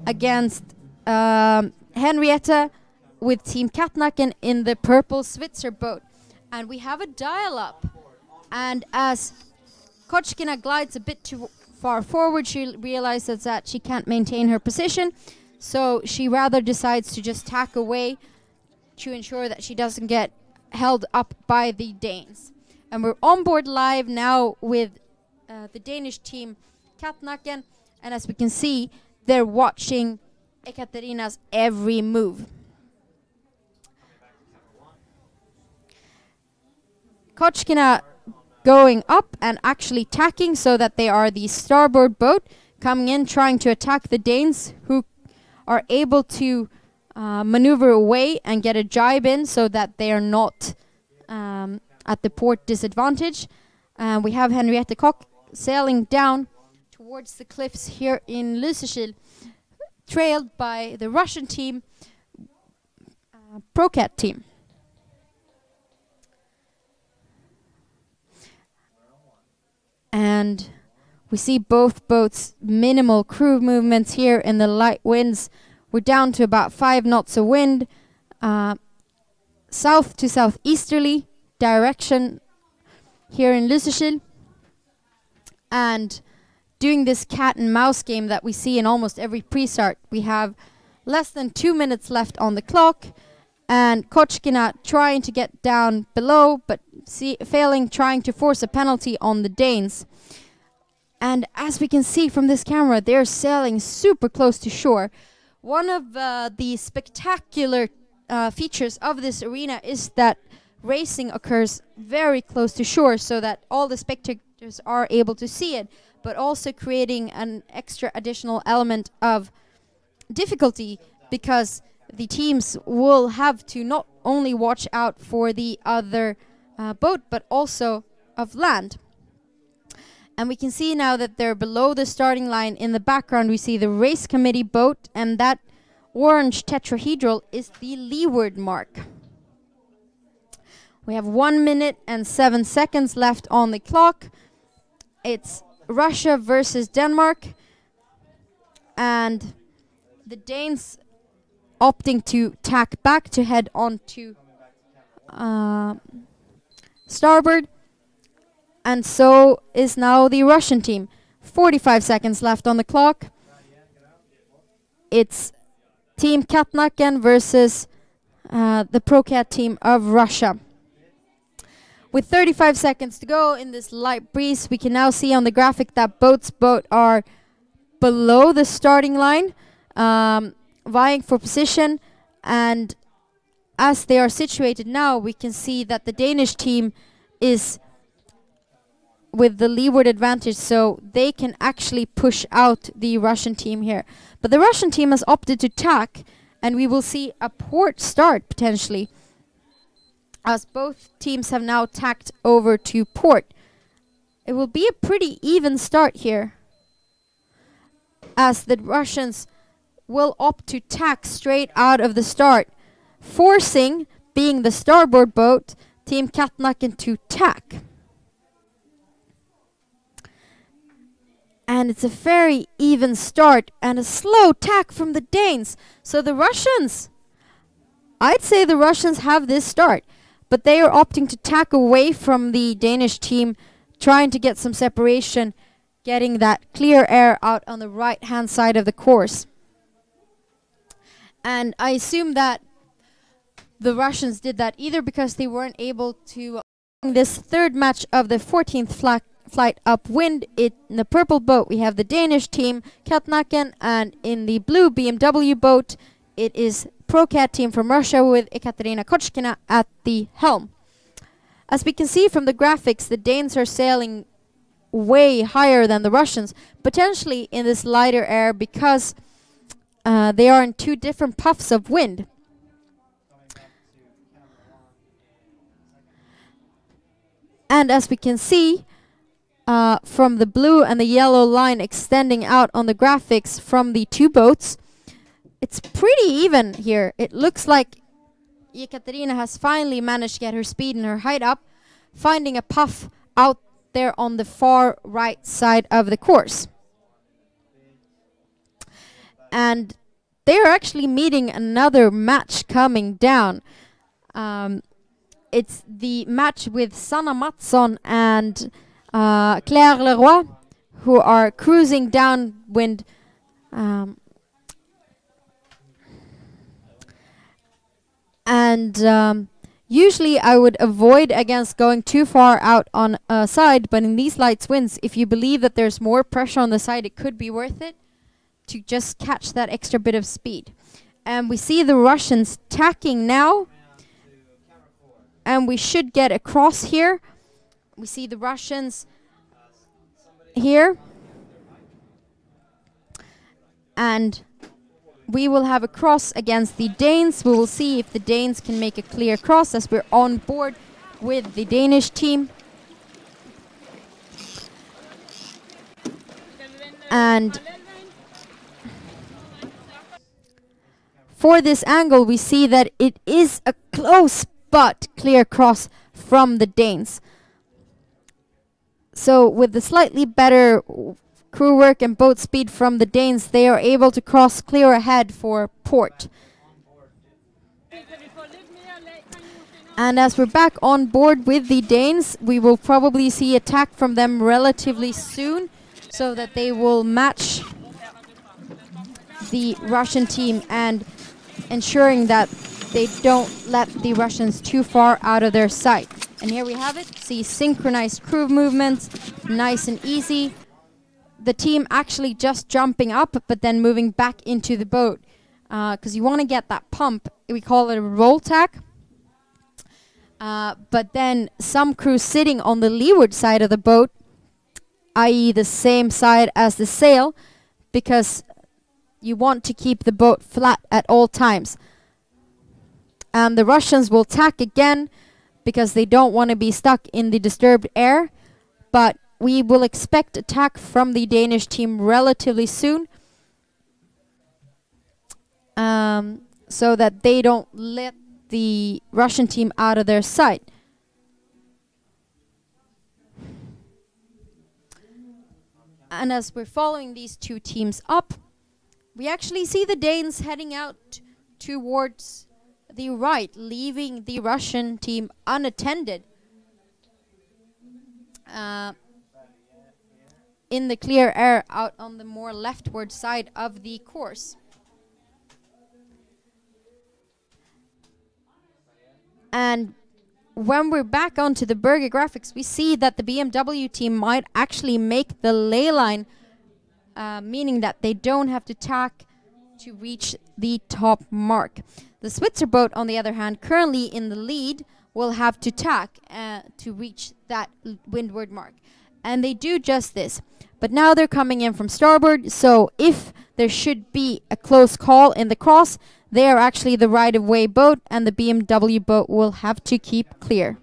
against Henrietta with Team Katnaken in the purple Switzer boat. And we have a dial-up. And as Kochkina glides a bit too far forward, she realizes that she can't maintain her position. So she rather decides to just tack away to ensure that she doesn't get held up by the Danes. And we're on board live now with the Danish team Katnaken, and as we can see, they're watching Ekaterina's every move. Kochkina going up and actually tacking so that they are the starboard boat, coming in trying to attack the Danes, who are able to maneuver away and get a jibe in so that they are not at the port disadvantage. We have Henriette Koch sailing down towards the cliffs here in Lysekil, trailed by the Russian team, Procat team. And we see both boats' minimal crew movements here in the light winds. We're down to about 5 knots of wind, south to southeasterly direction here in Lysekil. And doing this cat and mouse game that we see in almost every pre-start. We have less than 2 minutes left on the clock, and Kochkina trying to get down below, but failing, trying to force a penalty on the Danes. And as we can see from this camera, they're sailing super close to shore. One of the spectacular features of this arena is that racing occurs very close to shore, so that all the spectators are able to see it, but also creating an extra additional element of difficulty, because the teams will have to not only watch out for the other boat, but also of land. And we can see now that they're below the starting line. In the background we see the race committee boat, and that orange tetrahedral is the leeward mark. We have 1 minute and 7 seconds left on the clock. It's Russia versus Denmark, and the Danes opting to tack back to head on to starboard, and so is now the Russian team. 45 seconds left on the clock. It's Team Katnaken versus the Procat team of Russia. With 35 seconds to go in this light breeze, we can now see on the graphic that both are below the starting line, vying for position. And as they are situated now, we can see that the Danish team is with the leeward advantage, so they can actually push out the Russian team here. But the Russian team has opted to tack, and we will see a port start potentially, as both teams have now tacked over to port. It will be a pretty even start here, as the Russians will opt to tack straight out of the start, forcing, being the starboard boat, Team Katnaken to tack. And it's a very even start and a slow tack from the Danes. So the Russians, I'd say the Russians have this start, but they are opting to tack away from the Danish team, trying to get some separation, getting that clear air out on the right-hand side of the course. And I assume that the Russians did that either because they weren't able to this third match of the 14th flight upwind. In the purple boat we have the Danish team, Katnaken, and in the blue BMW boat it is Procat team from Russia with Ekaterina Kochkina at the helm. As we can see from the graphics, the Danes are sailing way higher than the Russians, potentially in this lighter air because they are in two different puffs of wind. And as we can see from the blue and the yellow line extending out on the graphics from the two boats, it's pretty even here. It looks like Ekaterina has finally managed to get her speed and her height up, finding a puff out there on the far right side of the course. And they are actually meeting another match coming down. It's the match with Sanna Mattsson and Claire Leroy, who are cruising downwind. Usually I would avoid against going too far out on a side, but in these light winds, if you believe that there's more pressure on the side, it could be worth it to just catch that extra bit of speed. And we see the Russians tacking now, and we should get across here. We see the Russians here, and we will have a cross against the Danes. We will see if the Danes can make a clear cross as we're on board with the Danish team. And for this angle, we see that it is a close but clear cross from the Danes. So with the slightly better crew work and boat speed from the Danes, they are able to cross clear ahead for port. And as we're back on board with the Danes, we will probably see attack from them relatively soon, so that they will match the Russian team and ensuring that they don't let the Russians too far out of their sight. And here we have it. See synchronized crew movements, nice and easy. The team actually just jumping up, but then moving back into the boat, because you want to get that pump. We call it a roll tack. But then some crew sitting on the leeward side of the boat, i.e. the same side as the sail, because you want to keep the boat flat at all times. And the Russians will tack again because they don't want to be stuck in the disturbed air. But we will expect attack from the Danish team relatively soon, so that they don't let the Russian team out of their sight. And as we're following these two teams up, we actually see the Danes heading out towards the right, leaving the Russian team unattended in the clear air out on the more leftward side of the course. And when we're back onto the Berge graphics, we see that the BMW team might actually make the ley line, meaning that they don't have to tack to reach the top mark. The Switzer boat, on the other hand, currently in the lead, will have to tack to reach that windward mark. And they do just this. But now they're coming in from starboard, so if there should be a close call in the cross, they are actually the right-of-way boat, and the BMW boat will have to keep clear.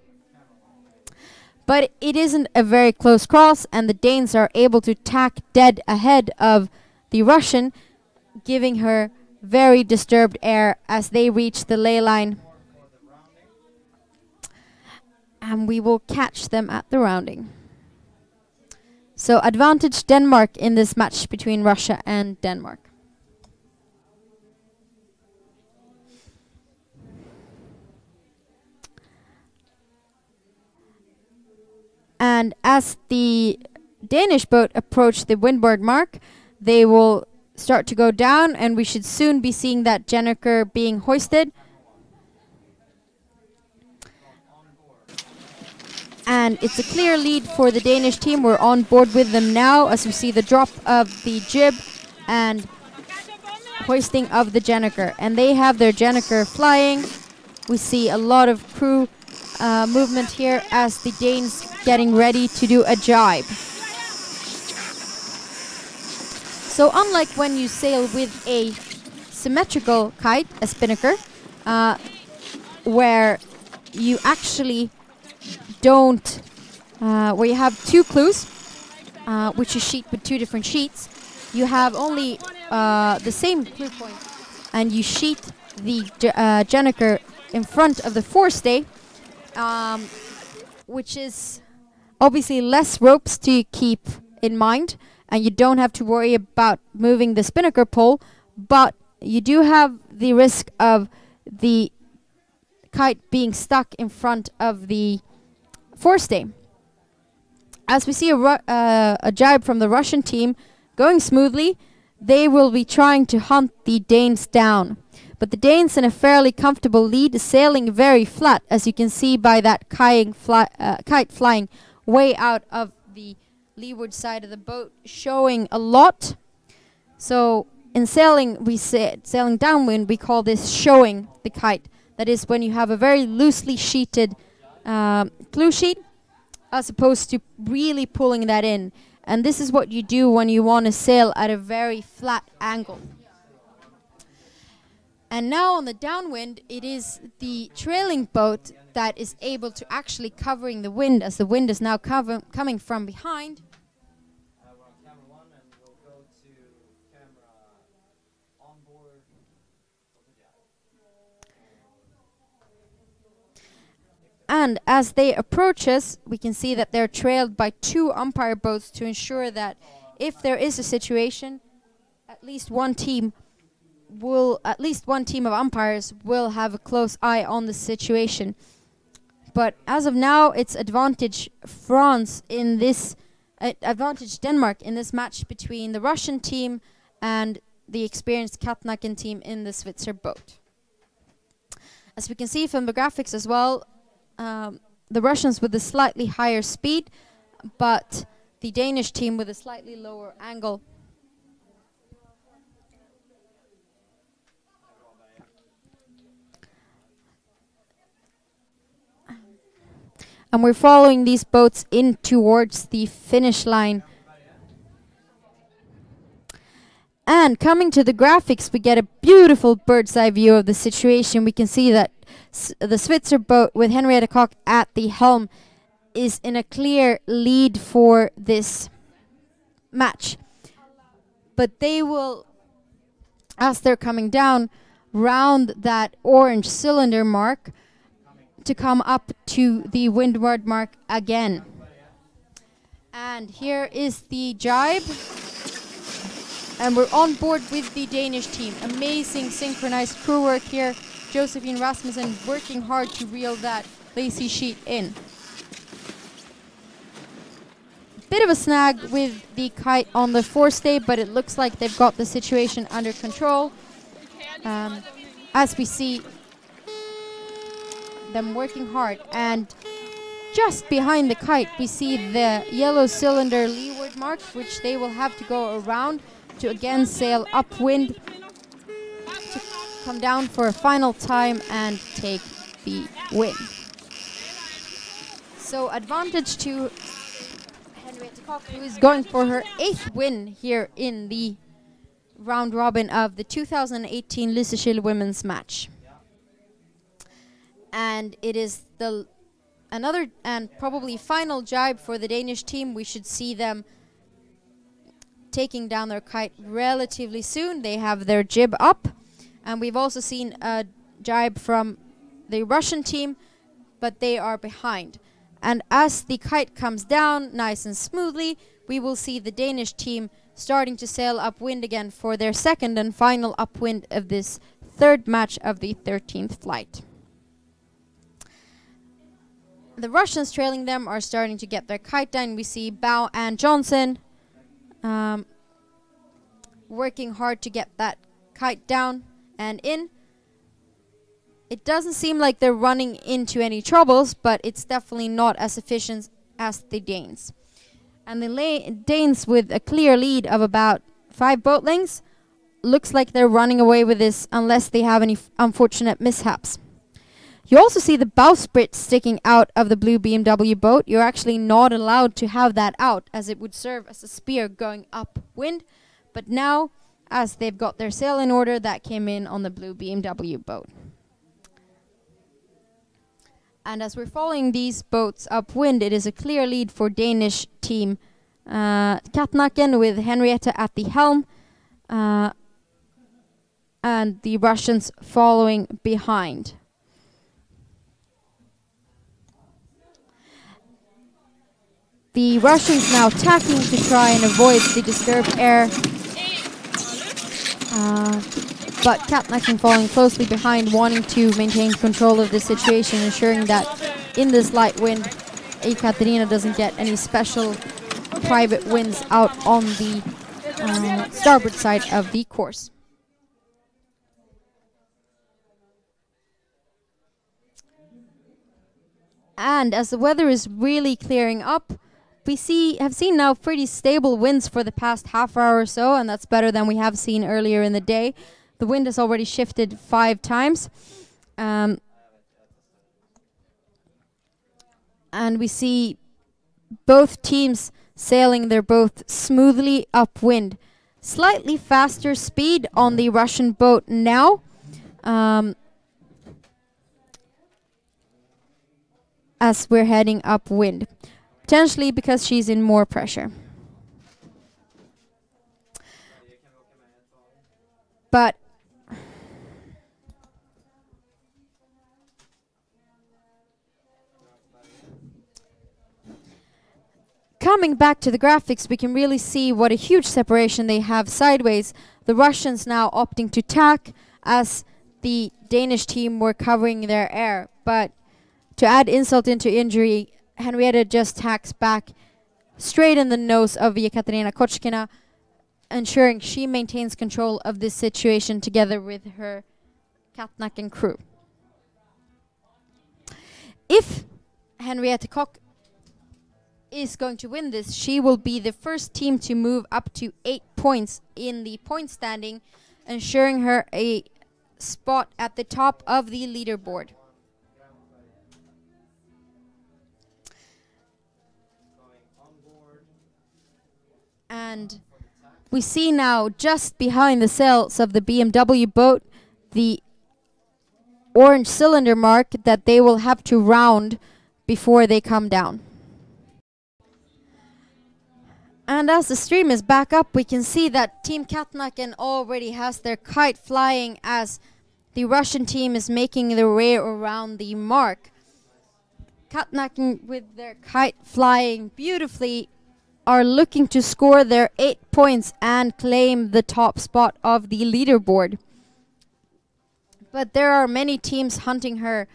But it isn't a very close cross, and the Danes are able to tack dead ahead of the Russian, giving her very disturbed air as they reach the ley line. And we will catch them at the rounding. So advantage Denmark in this match between Russia and Denmark. And as the Danish boat approach the windward mark, they will start to go down, and we should soon be seeing that Jenniker being hoisted. And it's a clear lead for the Danish team. We're on board with them now as we see the drop of the jib and hoisting of the Jenniker. And they have their Jenniker flying. We see a lot of crew movement here as the Danes getting ready to do a jibe. So unlike when you sail with a symmetrical kite, a spinnaker, where you actually don't, where you have two clues, which you sheet with two different sheets, you have only the same clue point, and you sheet the Jenniker in front of the forestay, which is obviously less ropes to keep in mind, and you don't have to worry about moving the spinnaker pole, but you do have the risk of the kite being stuck in front of the forestay. As we see a jibe from the Russian team going smoothly, they will be trying to hunt the Danes down. But the Danes in a fairly comfortable lead, sailing very flat, as you can see by that kite flying way out of the leeward side of the boat, showing a lot. So in sailing, sailing downwind, we call this showing the kite. That is when you have a very loosely sheeted clue sheet, as opposed to really pulling that in. And this is what you do when you want to sail at a very flat angle. And now on the downwind, it is the trailing boat that is able to actually covering the wind, as the wind is now coming from behind. And as they approach us, we can see that they're trailed by 2 umpire boats to ensure that if there is a situation, at least one team of umpires will have a close eye on the situation. But as of now, it's advantage France in this, advantage Denmark in this match between the Russian team and the experienced Katnaken team in the Switzer boat. As we can see from the graphics as well, the Russians with a slightly higher speed, but the Danish team with a slightly lower angle. And we're following these boats in towards the finish line. And coming to the graphics, we get a beautiful bird's eye view of the situation. We can see that the Switzer boat with Henrietta Koch at the helm is in a clear lead for this match. But they will, as they're coming down, round that orange cylinder mark to come up to the windward mark again. And here is the jibe. And we're on board with the Danish team. Amazing synchronized crew work here. Josephine Rasmussen working hard to reel that lacy sheet in. Bit of a snag with the kite on the forestay, but it looks like they've got the situation under control. As we see them working hard, and just behind the kite we see the yellow cylinder leeward mark, which they will have to go around to again sail upwind to come down for a final time and take the win. So advantage to Henrietta Koch, who is going for her 8th win here in the round robin of the 2018 Lysekil women's match. And it is the another and probably final jibe for the Danish team. We should see them taking down their kite relatively soon. They have their jib up, and we've also seen a jibe from the Russian team, but they are behind. And as the kite comes down nice and smoothly, we will see the Danish team starting to sail upwind again for their 2nd and final upwind of this 3rd match of the 13th flight. The Russians trailing them are starting to get their kite down. We see Bao and Johnson working hard to get that kite down and in. It doesn't seem like they're running into any troubles, but it's definitely not as efficient as the Danes. And the Danes with a clear lead of about 5 boat lengths, looks like they're running away with this unless they have any unfortunate mishaps. You also see the bowsprit sticking out of the blue BMW boat. You're actually not allowed to have that out, as it would serve as a spear going upwind. But now, as they've got their sail in order, that came in on the blue BMW boat. And as we're following these boats upwind, it is a clear lead for Danish team Katnaken with Henrietta at the helm, and the Russians following behind. The Russians now tacking to try and avoid the disturbed air, but Katnaken following closely behind, wanting to maintain control of the situation, ensuring that in this light wind, Ekaterina doesn't get any special private winds out on the starboard side of the course. And as the weather is really clearing up, we have seen now pretty stable winds for the past half hour or so, and that's better than we have seen earlier in the day. The wind has already shifted 5 times. And we see both teams sailing their boat smoothly upwind. Slightly faster speed on the Russian boat now. As we're heading upwind. Potentially because she's in more pressure. But coming back to the graphics, we can really see what a huge separation they have sideways. The Russians now opting to tack as the Danish team were covering their air. But to add insult into injury, Henrietta just tacks back straight in the nose of Ekaterina Kochkina, ensuring she maintains control of this situation together with her Katnacken crew. If Henrietta Koch is going to win this, she will be the first team to move up to 8 points in the point standing, ensuring her a spot at the top of the leaderboard. And we see now, just behind the sails of the BMW boat, the orange cylinder mark that they will have to round before they come down. And as the stream is back up, we can see that Team Katnacken already has their kite flying as the Russian team is making their way around the mark. Katnacken, with their kite flying beautifully, are looking to score their 8 points and claim the top spot of the leaderboard. But there are many teams hunting her,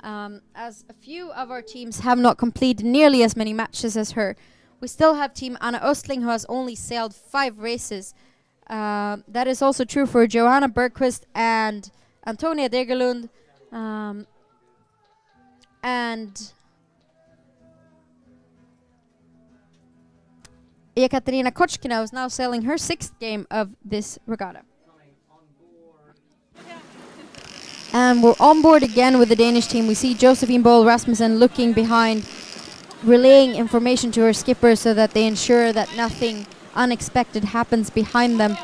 as a few of our teams have not completed nearly as many matches as her. We still have Team Anna Östling, who has only sailed 5 races. That is also true for Johanna Bergqvist and Antonia Degerlund. And Ekaterina Kochkina is now sailing her 6th game of this regatta. And we're on board again with the Danish team. We see Josephine Boll Rasmussen looking behind, relaying information to her skipper so that they ensure that nothing unexpected happens behind them,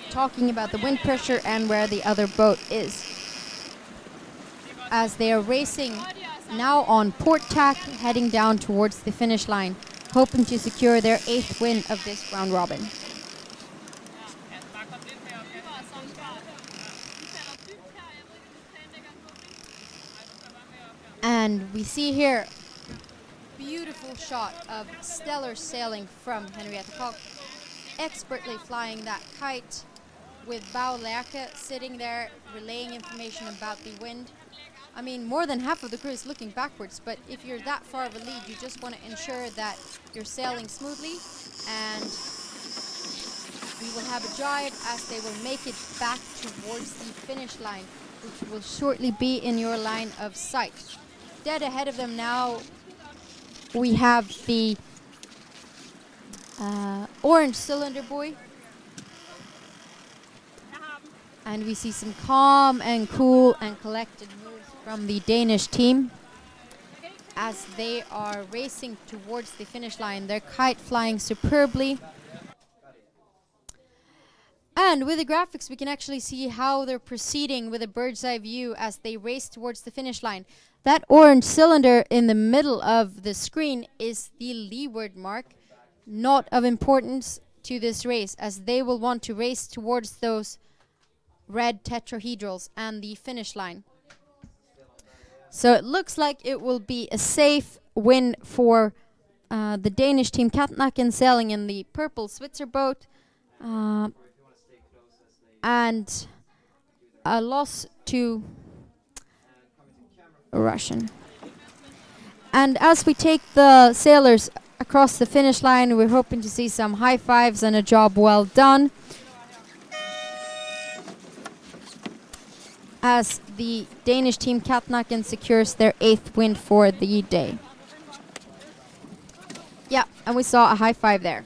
talking about the wind pressure and where the other boat is. As they are racing now on port tack, heading down towards the finish line, hoping to secure their 8th win of this round robin. And we see here beautiful shot of stellar sailing from Henrietta Koch, expertly flying that kite with Bao Lerke sitting there relaying information about the wind. I mean, more than half of the crew is looking backwards, but if you're that far of a lead, you just want to ensure that you're sailing smoothly, and we will have a drive as they will make it back towards the finish line, which will shortly be in your line of sight. Dead ahead of them now, we have the orange cylinder buoy. And we see some calm and cool and collected moves from the Danish team as they are racing towards the finish line. Their kite flying superbly. And with the graphics, we can actually see how they're proceeding with a bird's eye view as they race towards the finish line. That orange cylinder in the middle of the screen is the leeward mark, not of importance to this race, as they will want to race towards those red tetrahedrals and the finish line. So it looks like it will be a safe win for the Danish team Katnacken, sailing in the purple Switzer boat, and a loss to Russian. And as we take the sailors across the finish line, we're hoping to see some high fives and a job well done, as the Danish team Katnacken secures their 8th win for the day. Yeah, and we saw a high five there.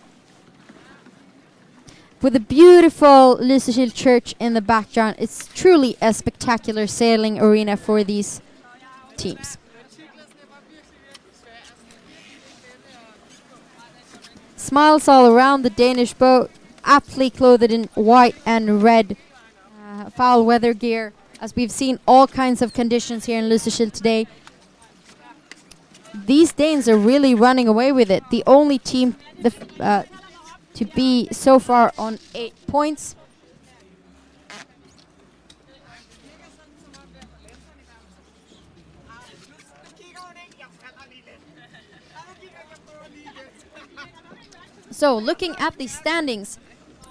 With a beautiful Lysekil church in the background, it's truly a spectacular sailing arena for these teams. Smiles all around the Danish boat, aptly clothed in white and red foul weather gear, as we've seen all kinds of conditions here in Lysekil today. These Danes are really running away with it. The only team to be so far on 8 points. So looking at the standings,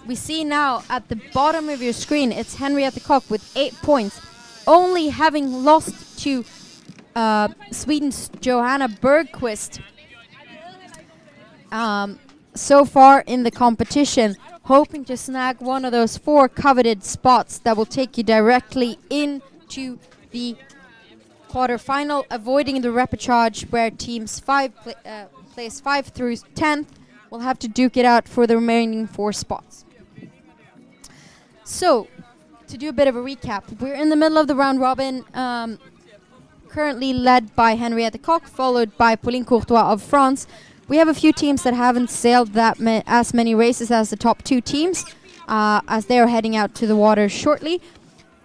we see now at the bottom of your screen, it's Henriette Koch with 8 points, only having lost to Sweden's Johanna Bergqvist so far in the competition, hoping to snag one of those 4 coveted spots that will take you directly into the quarterfinal, avoiding the repechage where teams place 5 through 10th will have to duke it out for the remaining 4 spots. So, to do a bit of a recap, we're in the middle of the round robin, currently led by Henriette Koch, followed by Pauline Courtois of France. We have a few teams that haven't sailed that as many races as the top 2 teams, as they are heading out to the water shortly.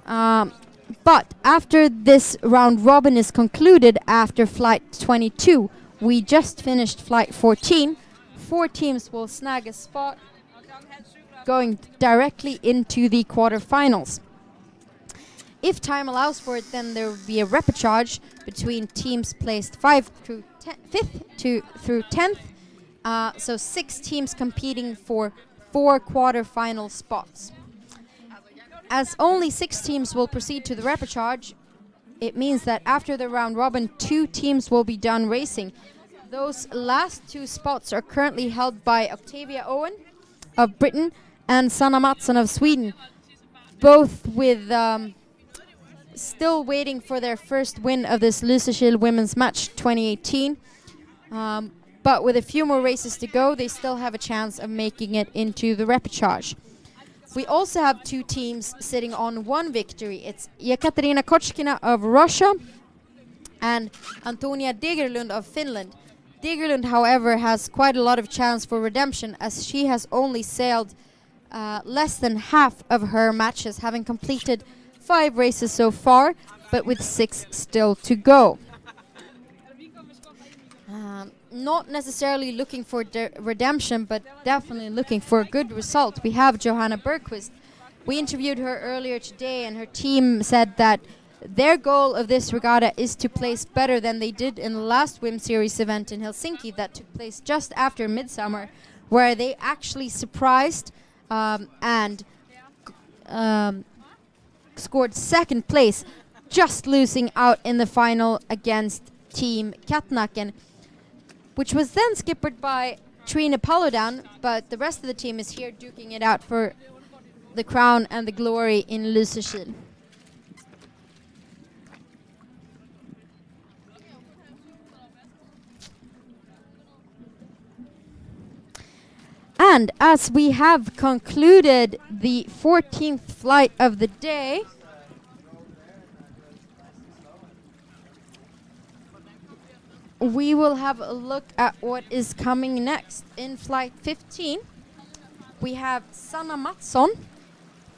But after this round robin is concluded, after flight 22, we just finished flight 14. 4 teams will snag a spot going directly into the quarterfinals. If time allows for it, then there will be a repechage between teams placed 5th through 10th. So 6 teams competing for 4 quarterfinal spots. As only 6 teams will proceed to the repechage, it means that after the round robin, 2 teams will be done racing. Those last 2 spots are currently held by Octavia Owen of Britain and Sanna Mattsson of Sweden, both with still waiting for their first win of this Lysekil Women's Match 2018. But with a few more races to go, they still have a chance of making it into the repechage. We also have 2 teams sitting on 1 victory. It's Ekaterina Kochkina of Russia and Antonia Degerlund of Finland. Degerlund, however, has quite a lot of chance for redemption, as she has only sailed less than half of her matches, having completed 5 races so far, but with 6 still to go. Not necessarily looking for redemption, but definitely looking for a good result. We have Johanna Bergqvist. We interviewed her earlier today, and her team said that their goal of this regatta is to place better than they did in the last WIM Series event in Helsinki that took place just after midsummer, where they actually surprised and scored 2nd place, just losing out in the final against Team Katnaken, which was then skippered by Trine Paludan, but the rest of the team is here duking it out for the crown and the glory in Lysekil. And as we have concluded the 14th flight of the day, we will have a look at what is coming next. In flight 15, we have Sanna Mattsson,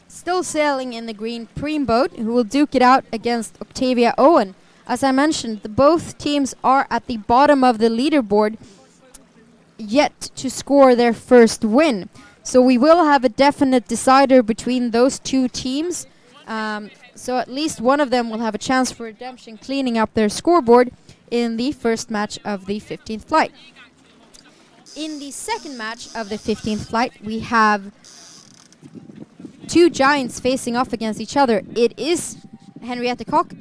still sailing in the green Preem boat, who will duke it out against Octavia Owen. As I mentioned, both teams are at the bottom of the leaderboard, yet to score their first win. So we will have a definite decider between those 2 teams. So at least one of them will have a chance for redemption, cleaning up their scoreboard in the first match of the 15th flight. In the second match of the 15th flight, we have 2 giants facing off against each other. It is Henriette Koch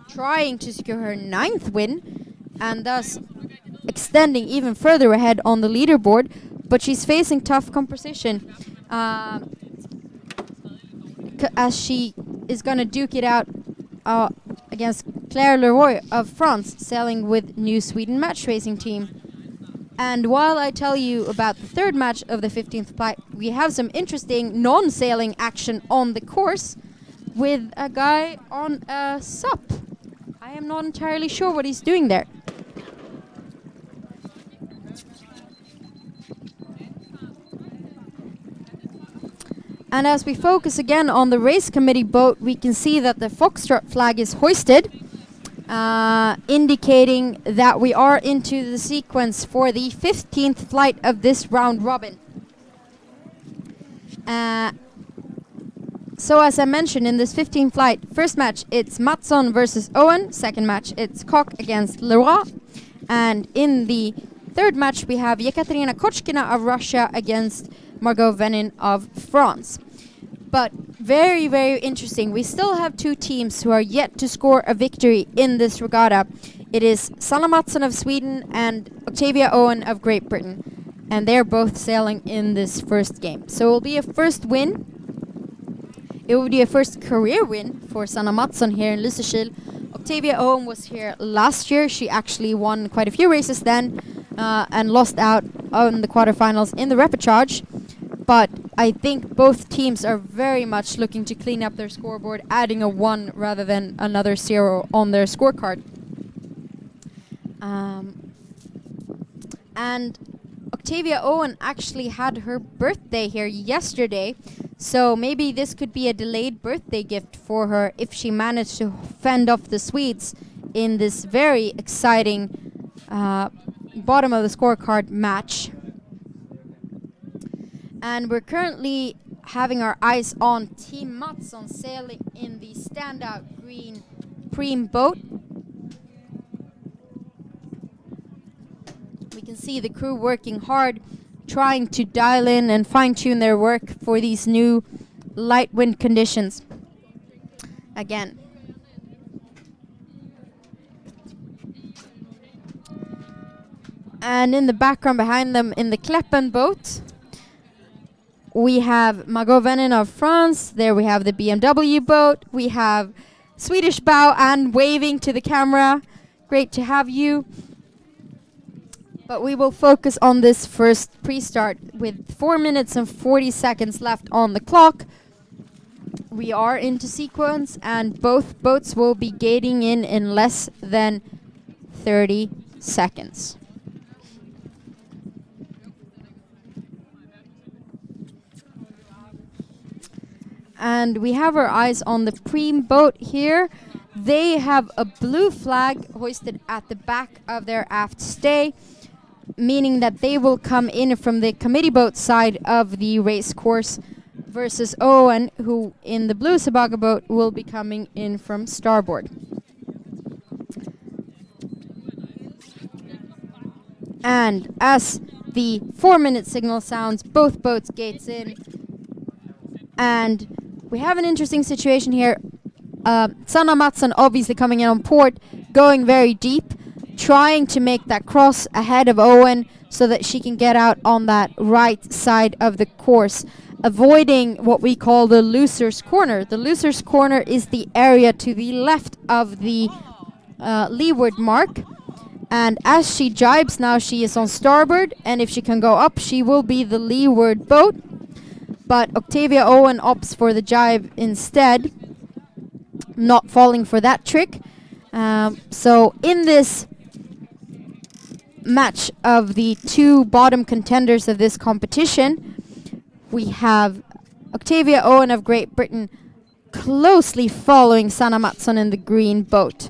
trying to secure her 9th win, and thus extending even further ahead on the leaderboard, but she's facing tough competition as she is going to duke it out against Claire Leroy of France, sailing with New Sweden Match Racing Team. And while I tell you about the 3rd match of the 15th flight, we have some interesting non-sailing action on the course with a guy on a SUP. I am not entirely sure what he's doing there. And as we focus again on the race committee boat, we can see that the Foxtrot flag is hoisted, indicating that we are into the sequence for the 15th flight of this round robin. So as I mentioned, in this 15th flight, first match it's Mattsson versus Owen, second match it's Koch against Leroy, and in the third match, we have Yekaterina Kochkina of Russia against Margot Venin of France. But very, very interesting. We still have two teams who are yet to score a victory in this regatta. It is Sanna Mattsson of Sweden and Octavia Owen of Great Britain. And they're both sailing in this first game. So it will be a first win. It will be a first career win for Sanna Mattsson here in Lysekil. Octavia Owen was here last year. She actually won quite a few races then and lost out on the quarterfinals in the repechage. But I think both teams are very much looking to clean up their scoreboard, adding a 1 rather than another 0 on their scorecard. And Octavia Owen actually had her birthday here yesterday, so maybe this could be a delayed birthday gift for her if she managed to fend off the Swedes in this very exciting bottom of the scorecard match. And we're currently having our eyes on Team Mattsson sailing in the standout green Preem boat. We can see the crew working hard, trying to dial in and fine-tune their work for these new light wind conditions. Again. And in the background behind them, in the Kleppen boat, we have Margot Venin of France. There we have the BMW boat. We have Swedish bow and waving to the camera. Great to have you. But we will focus on this first pre-start with 4 minutes and 40 seconds left on the clock. We are into sequence and both boats will be gating in less than 30 seconds. And we have our eyes on the Preem boat here. They have a blue flag hoisted at the back of their aft stay, meaning that they will come in from the committee boat side of the race course, versus Owen, who in the blue Sabaga boat will be coming in from starboard. And as the 4-minute signal sounds, both boats gates in. And we have an interesting situation here. Sanna Mattsson obviously coming in on port, going very deep, trying to make that cross ahead of Owen so that she can get out on that right side of the course, avoiding what we call the loser's corner. The loser's corner is the area to the left of the leeward mark. And as she jibes now, she is on starboard, and if she can go up, she will be the leeward boat. But Octavia Owen opts for the jibe instead, not falling for that trick. So in this match of the two bottom contenders of this competition, we have Octavia Owen of Great Britain closely following Sanna Mattsson in the green boat.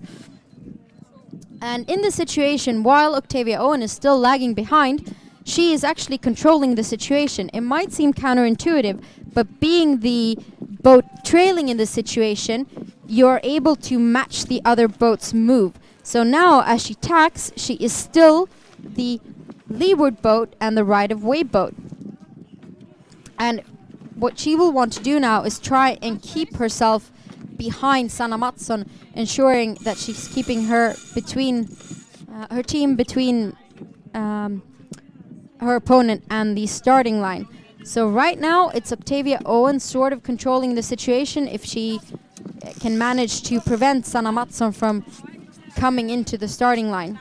And in this situation, while Octavia Owen is still lagging behind, she is actually controlling the situation. It might seem counterintuitive, but being the boat trailing in this situation, you're able to match the other boat's move. So now, as she tacks, she is still the leeward boat and the right-of-way boat. And what she will want to do now is try and keep herself behind Sanna Mattsson, ensuring that she's keeping her between her team between her opponent and the starting line. So right now it's Octavia Owen sort of controlling the situation if she can manage to prevent Sanna Mattsson from coming into the starting line.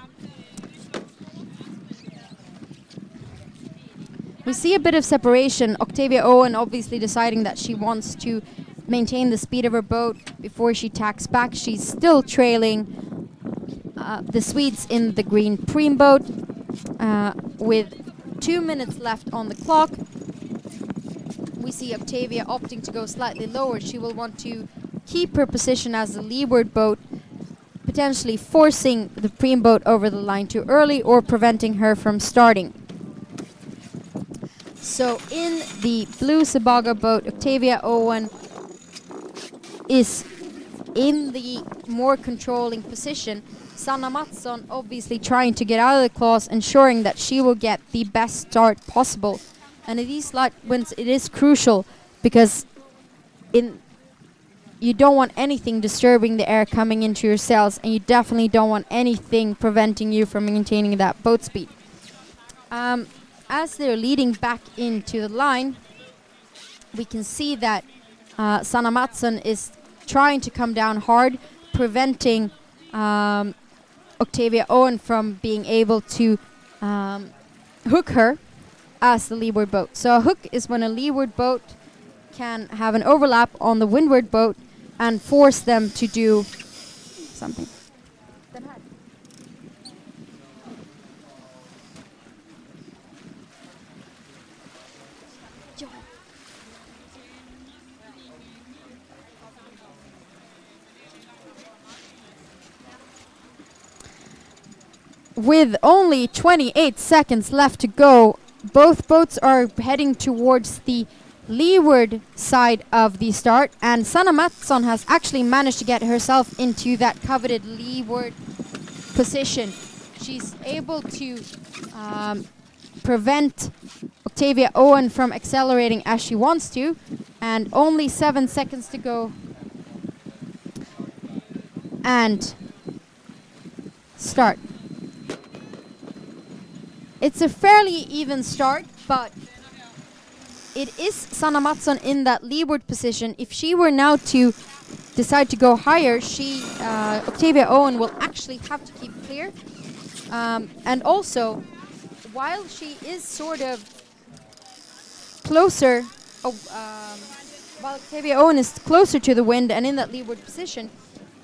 We see a bit of separation. Octavia Owen obviously deciding that she wants to maintain the speed of her boat before she tacks back. She's still trailing the Swedes in the green Preem boat with 2 minutes left on the clock. We see Octavia opting to go slightly lower. She will want to keep her position as the leeward boat, potentially forcing the Preem boat over the line too early or preventing her from starting. So in the blue Sabaga boat, Octavia Owen is in the more controlling position. Sanna Mattsson obviously trying to get out of the claws, ensuring that she will get the best start possible. And in these light winds, it is crucial because you don't want anything disturbing the air coming into your sails, and you definitely don't want anything preventing you from maintaining that boat speed. As they're leading back into the line, we can see that Sanna Mattsson is trying to come down hard, preventing Octavia Owen from being able to hook her as the leeward boat. So a hook is when a leeward boat can have an overlap on the windward boat and force them to do something. With only 28 seconds left to go, both boats are heading towards the leeward side of the start, and Sanna Mattsson has actually managed to get herself into that coveted leeward position. She's able to prevent Octavia Owen from accelerating as she wants to, and only 7 seconds to go. And start. It's a fairly even start, but it is Sanna Mattsson in that leeward position. If she were now to decide to go higher, Octavia Owen will actually have to keep clear. And also, while she is sort of closer, while Octavia Owen is closer to the wind and in that leeward position,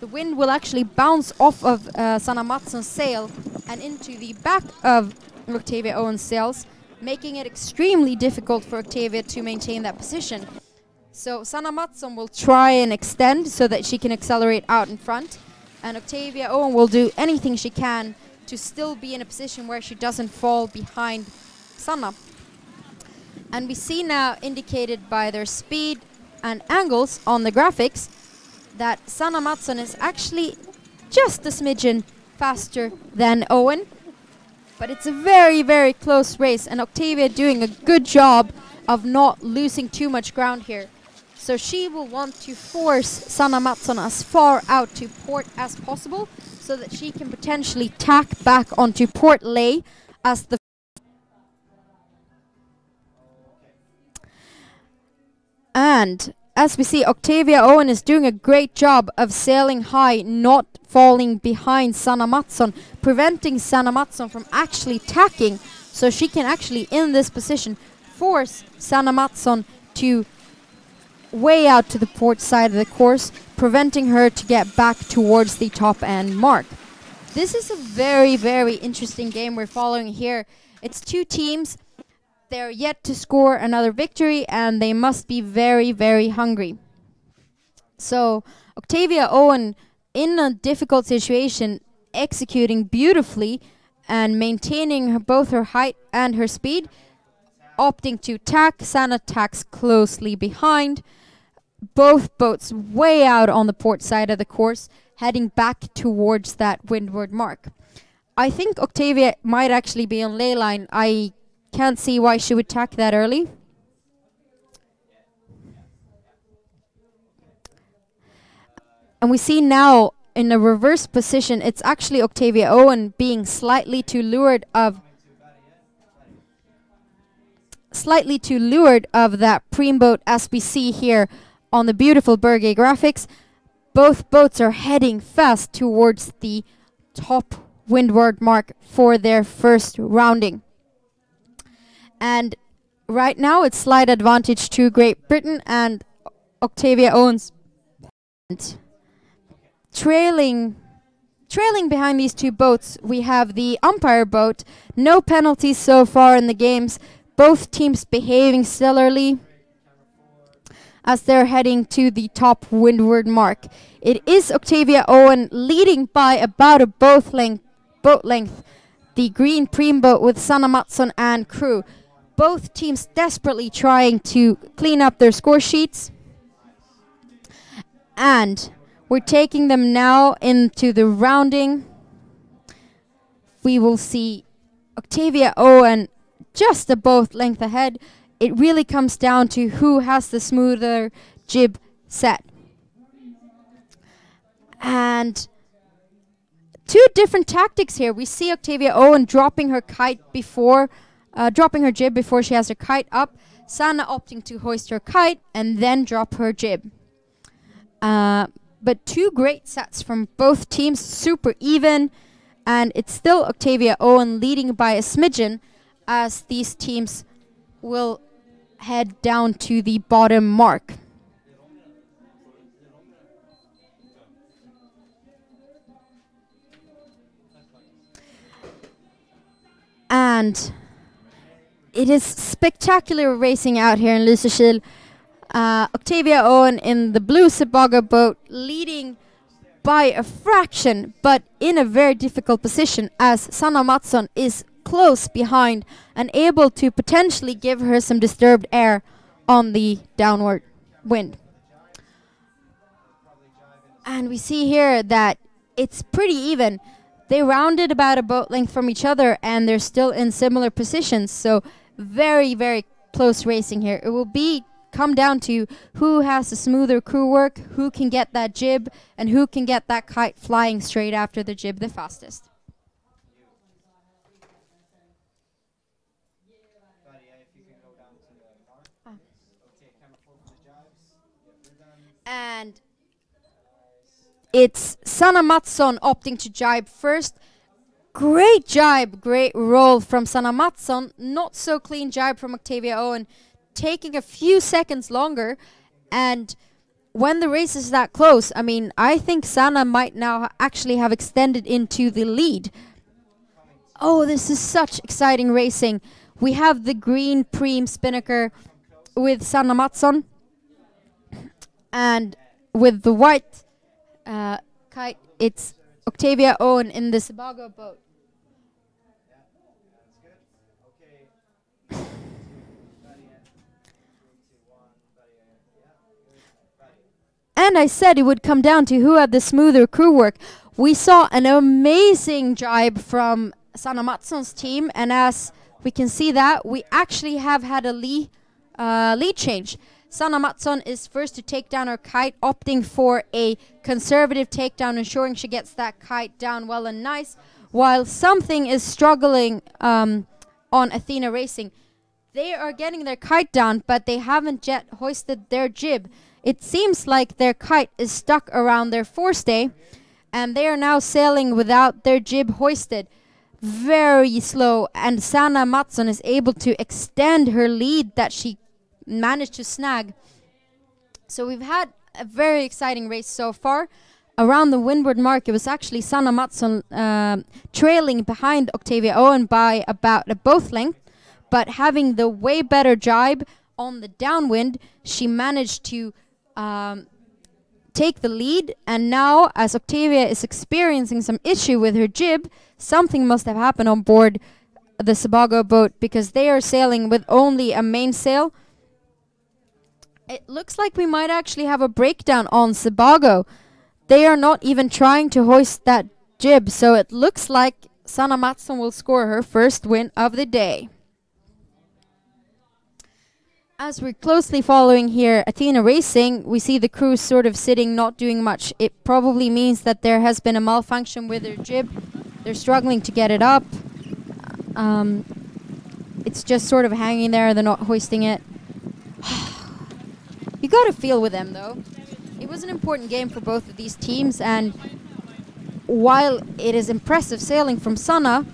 the wind will actually bounce off of Sanna Mattsson's sail and into the back of Octavia Owen's sails, making it extremely difficult for Octavia to maintain that position. So Sanna Mattsson will try and extend so that she can accelerate out in front, and Octavia Owen will do anything she can to still be in a position where she doesn't fall behind Sanna. And we see now, indicated by their speed and angles on the graphics, that Sanna Mattsson is actually just a smidgen faster than Owen. But it's a very, very close race, and Octavia doing a good job of not losing too much ground here. So she will want to force Sanna Mattsson as far out to port as possible so that she can potentially tack back onto port lay as the... And as we see, Octavia Owen is doing a great job of sailing high, not falling behind Sanna Mattsson, preventing Sanna Mattsson from actually tacking, so she can actually, in this position, force Sanna Mattsson to way out to the port side of the course, preventing her to get back towards the top end mark. This is a very, very interesting game we're following here. It's two teams. They're yet to score another victory, and they must be very, very hungry. So Octavia Owen, in a difficult situation, executing beautifully and maintaining both her height and her speed, opting to tack. Sanna tacks closely behind. Both boats way out on the port side of the course, heading back towards that windward mark. I think Octavia might actually be on ley line. I can't see why she would tack that early. And we see now in a reverse position, it's actually Octavia Owen being slightly too lured of that preem boat, as we see here on the beautiful Berge graphics. Both boats are heading fast towards the top windward mark for their first rounding. And right now it's slight advantage to Great Britain, and Octavia Owen's trailing behind these two boats. We have the umpire boat. No penalties so far in the games. Both teams behaving stellarly as they're heading to the top windward mark. It is Octavia Owen leading by about a boat length. The green preem boat with Sanna Mattsson and crew. Both teams desperately trying to clean up their score sheets. And We're taking them now into the rounding. We will see Octavia Owen just a boat length ahead. It really comes down to who has the smoother jib set. And two different tactics here. We see Octavia Owen dropping her jib before she has her kite up. Sanna opting to hoist her kite and then drop her jib. But two great sets from both teams, super even, and it's still Octavia Owen leading by a smidgen as these teams will head down to the bottom mark. And it is spectacular racing out here in Lysekil. Octavia Owen in the blue Sebago boat leading by a fraction, but in a very difficult position as Sanna Mattsson is close behind and able to potentially give her some disturbed air on the downward wind. And we see here that it's pretty even. They rounded about a boat length from each other and they're still in similar positions, so very, very close racing here. It will come down to who has the smoother crew work, who can get that jib, and who can get that kite flying straight after the jib the fastest. And it's Sanna Mattsson opting to jibe first. Great jibe, great roll from Sanna Mattsson. Not so clean jibe from Octavia Owen, taking a few seconds longer. And when the race is that close, I mean, I think Sanna might now actually have extended into the lead. Oh, this is such exciting racing. We have the green Preem spinnaker with Sanna Mattsson. And with the white kite, it's Octavia Owen in the Sebago boat. And I said it would come down to who had the smoother crew work. We saw an amazing jibe from Sanna Mattsson's team, and as we can see that, we actually have had a lead change. Sanna Mattsson is first to take down her kite, opting for a conservative takedown, ensuring she gets that kite down well and nice, while something is struggling on Athena Racing. They are getting their kite down, but they haven't yet hoisted their jib. It seems like their kite is stuck around their forestay, and they are now sailing without their jib hoisted. Very slow, and Sanna Mattsson is able to extend her lead that she managed to snag. So we've had a very exciting race so far. Around the windward mark, it was actually Sanna Mattsson trailing behind Octavia Owen by about a boat length, but having the way better jibe on the downwind, she managed to take the lead. And now, as Octavia is experiencing some issue with her jib, something must have happened on board the Sebago boat, because they are sailing with only a mainsail. It looks like we might actually have a breakdown on Sebago. They are not even trying to hoist that jib, so it looks like Sanna Mattsson will score her first win of the day. As we're closely following here Athena Racing, we see the crew sort of sitting, not doing much. It probably means that there has been a malfunction with their jib. They're struggling to get it up. It's just sort of hanging there. They're not hoisting it. You gotta feel with them, though. It was an important game for both of these teams, and while it is impressive sailing from Sanna,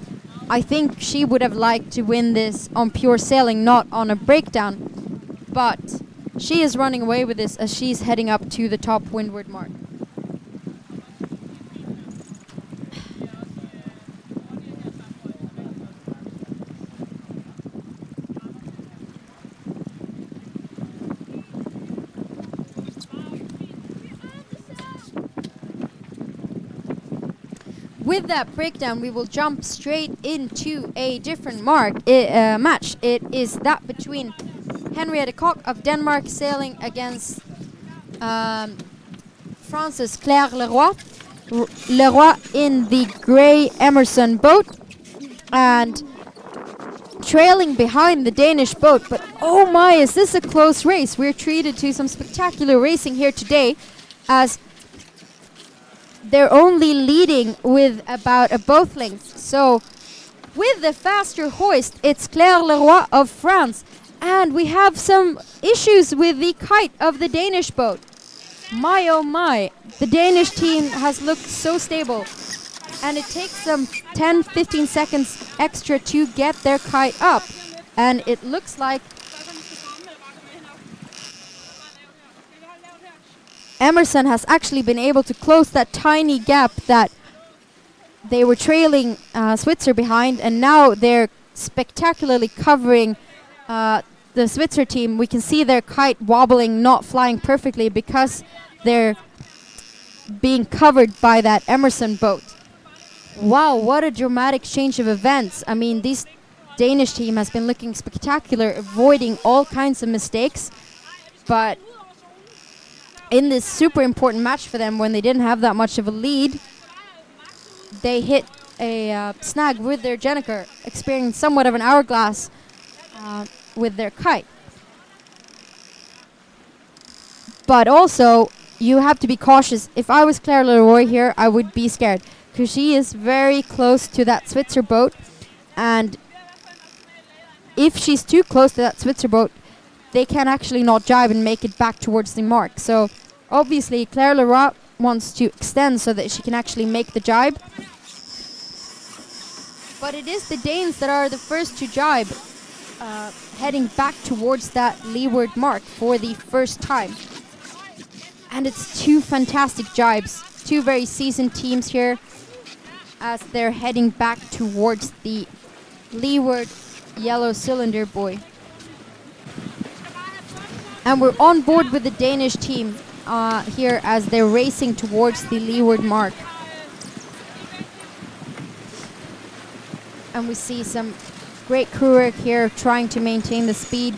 I think she would have liked to win this on pure sailing, not on a breakdown. But she is running away with this as she's heading up to the top windward mark. With that breakdown, we will jump straight into a different match. It is that between Henriette Koch of Denmark sailing against France's Claire Leroy. Leroy in the grey Emerson boat and trailing behind the Danish boat. But oh my, is this a close race? We're treated to some spectacular racing here today, as they're only leading with about a boat length. So with the faster hoist, it's Claire Leroy of France. And we have some issues with the kite of the Danish boat. My oh my, the Danish team has looked so stable. And it takes them 10-15 seconds extra to get their kite up. And it looks like Emerson has actually been able to close that tiny gap that they were trailing Switzer behind, and now they're spectacularly covering the Switzer team. We can see their kite wobbling, not flying perfectly because they're being covered by that Emerson boat. Wow, what a dramatic change of events. I mean, this Danish team has been looking spectacular, avoiding all kinds of mistakes, but in this super important match for them, when they didn't have that much of a lead, they hit a snag with their Jenniker, experiencing somewhat of an hourglass with their kite. But also, you have to be cautious. If I was Claire Leroy here, I would be scared, because she is very close to that Switzer boat, and if she's too close to that Switzer boat, they can actually not jibe and make it back towards the mark. So obviously Claire Leroy wants to extend so that she can actually make the jibe. But it is the Danes that are the first to jibe, heading back towards that leeward mark for the first time. And it's two fantastic jibes, two very seasoned teams here, as they're heading back towards the leeward yellow cylinder buoy. And we're on board with the Danish team here as they're racing towards the leeward mark. And we see some great crew work here trying to maintain the speed.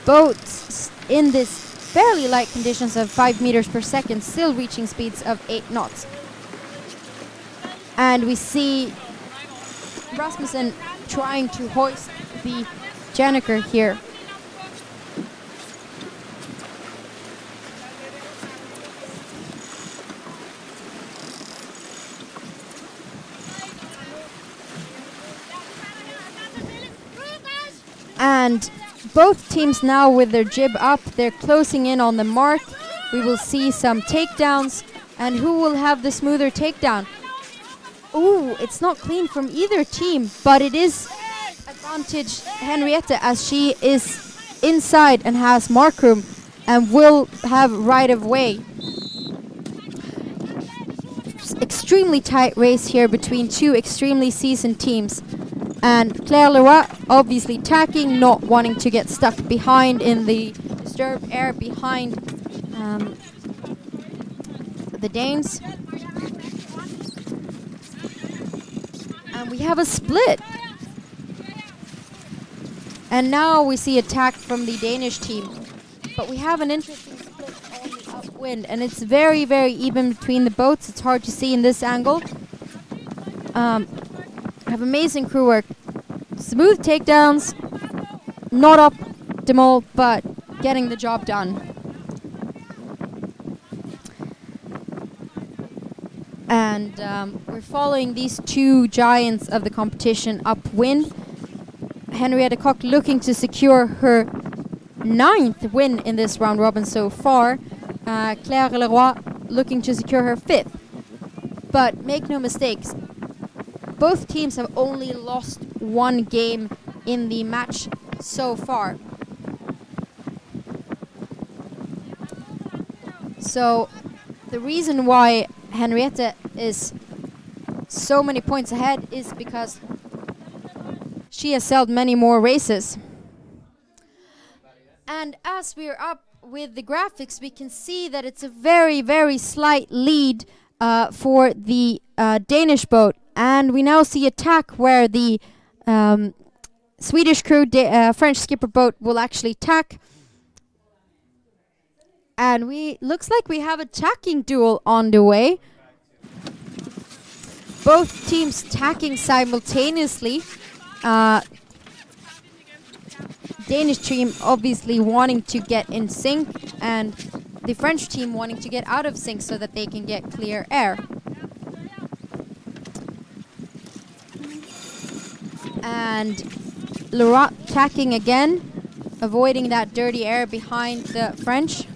Boats in this fairly light conditions of 5 meters per second, still reaching speeds of 8 knots. And we see Rasmussen trying to hoist the Jenniker here. And both teams now with their jib up, they're closing in on the mark. We will see some takedowns, and who will have the smoother takedown? Ooh, it's not clean from either team, but it is advantage Henriette, as she is inside and has mark room and will have right of way. Extremely tight race here between two extremely seasoned teams. And Claire Leroy obviously tacking, not wanting to get stuck behind in the disturbed air behind the Danes. And we have a split. And now we see attack from the Danish team. But we have an interesting split on the upwind, and it's very, very even between the boats. It's hard to see in this angle. Have amazing crew work. Smooth takedowns, not optimal, but getting the job done. And we're following these two giants of the competition upwind. Henriette Koch looking to secure her 9th win in this round robin so far. Claire Leroy looking to secure her 5th. But make no mistakes, both teams have only lost one game in the match so far. So the reason why Henriette is so many points ahead is because she has sailed many more races. And as we're up with the graphics, we can see that it's a very, very slight lead for the Danish boat. And we now see attack where the Swedish crew, French skipper boat, will actually tack. And looks like we have a tacking duel on the way. Both teams tacking simultaneously. Danish team obviously wanting to get in sync, and the French team wanting to get out of sync so that they can get clear air. And Leroy tacking again, avoiding that dirty air behind the French.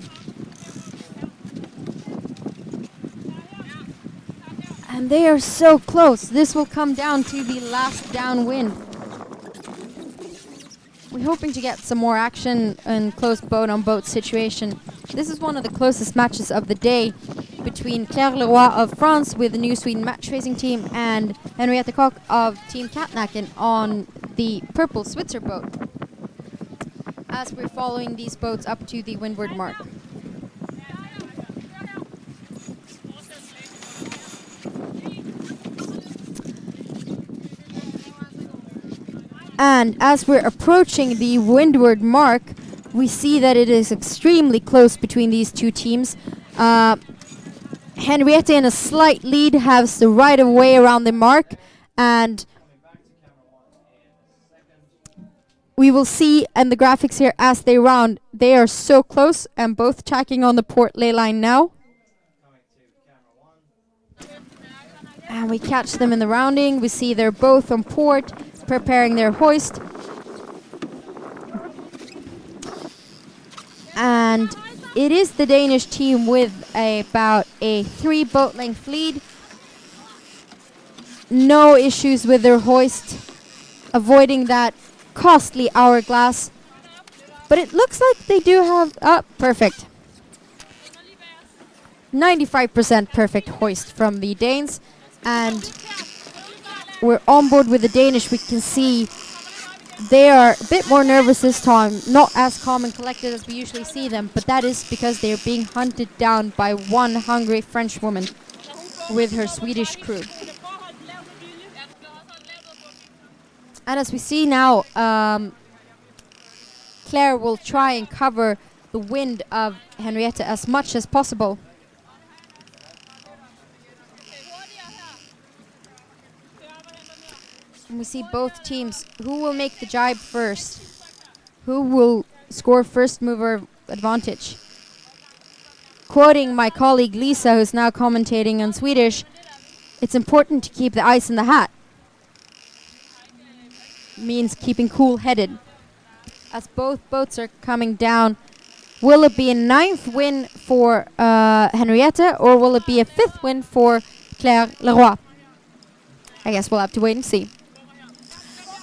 And they are so close. This will come down to the last downwind. We're hoping to get some more action and close boat-on-boat situation. This is one of the closest matches of the day between Claire Leroy of France with the New Sweden match racing team and Henriette Koch of Team Katnacken on the purple Switzer boat, as we're following these boats up to the windward mark. And as we're approaching the windward mark, we see that it is extremely close between these two teams. Henriette in a slight lead has the right of way around the mark, and we will see in the graphics here as they round, they are so close and both tacking on the port ley line now. And we catch them in the rounding. We see they're both on port, preparing their hoist. And it is the Danish team with about a 3 boat length lead. No issues with their hoist, avoiding that costly hourglass. But it looks like they do have, perfect. 95% perfect hoist from the Danes. And we're on board with the Danish. We can see they are a bit more nervous this time, not as calm and collected as we usually see them, but that is because they are being hunted down by one hungry French woman with her Swedish crew. And as we see now, Claire will try and cover the wind of Henriette as much as possible. And we see both teams. Who will make the jibe first? Who will score first mover advantage? Quoting my colleague Lisa, who's now commentating on Swedish, it's important to keep the ice in the hat. Means keeping cool-headed. As both boats are coming down, will it be a 9th win for Henriette, or will it be a 5th win for Claire Leroy? I guess we'll have to wait and see.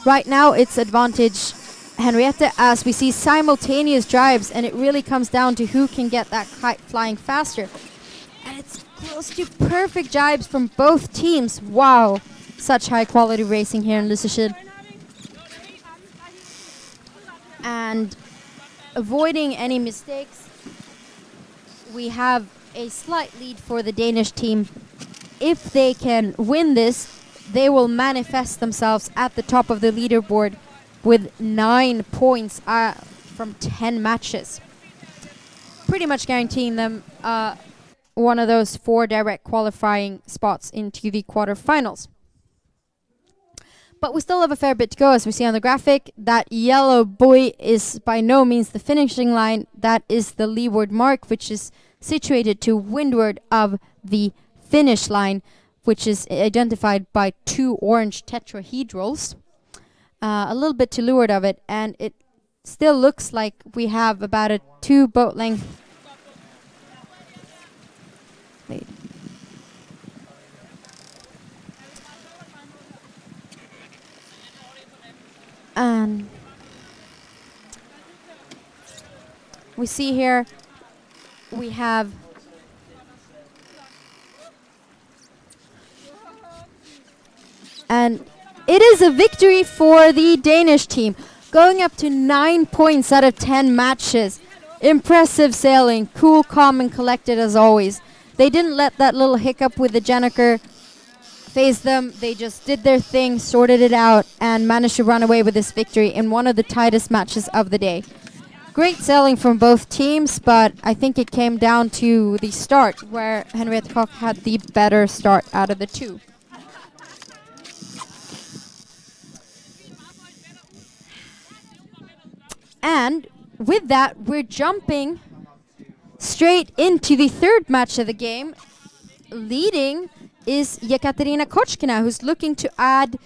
Right now, it's advantage Henriette as we see simultaneous drives, and it really comes down to who can get that kite flying faster. And it's close to perfect jibes from both teams. Wow, such high quality racing here in Lysekil. And avoiding any mistakes, we have a slight lead for the Danish team. If they can win this, they will manifest themselves at the top of the leaderboard with 9 points from 10 matches. Pretty much guaranteeing them one of those 4 direct qualifying spots into the quarterfinals. But we still have a fair bit to go, as we see on the graphic. That yellow buoy is by no means the finishing line. That is the leeward mark, which is situated to windward of the finish line, which is identified by 2 orange tetrahedrals, a little bit to leeward of it, and it still looks like we have about a 2 boat length lead. And we see here we have and it is a victory for the Danish team, going up to 9 points out of 10 matches. Impressive sailing, cool, calm, and collected as always. They didn't let that little hiccup with the Jenniker phase them. They just did their thing, sorted it out, and managed to run away with this victory in one of the tightest matches of the day. Great sailing from both teams, but I think it came down to the start, where Henriette Koch had the better start out of the two. And with that, we're jumping straight into the third match of the game. Leading is Yekaterina Kochkina, who's looking to add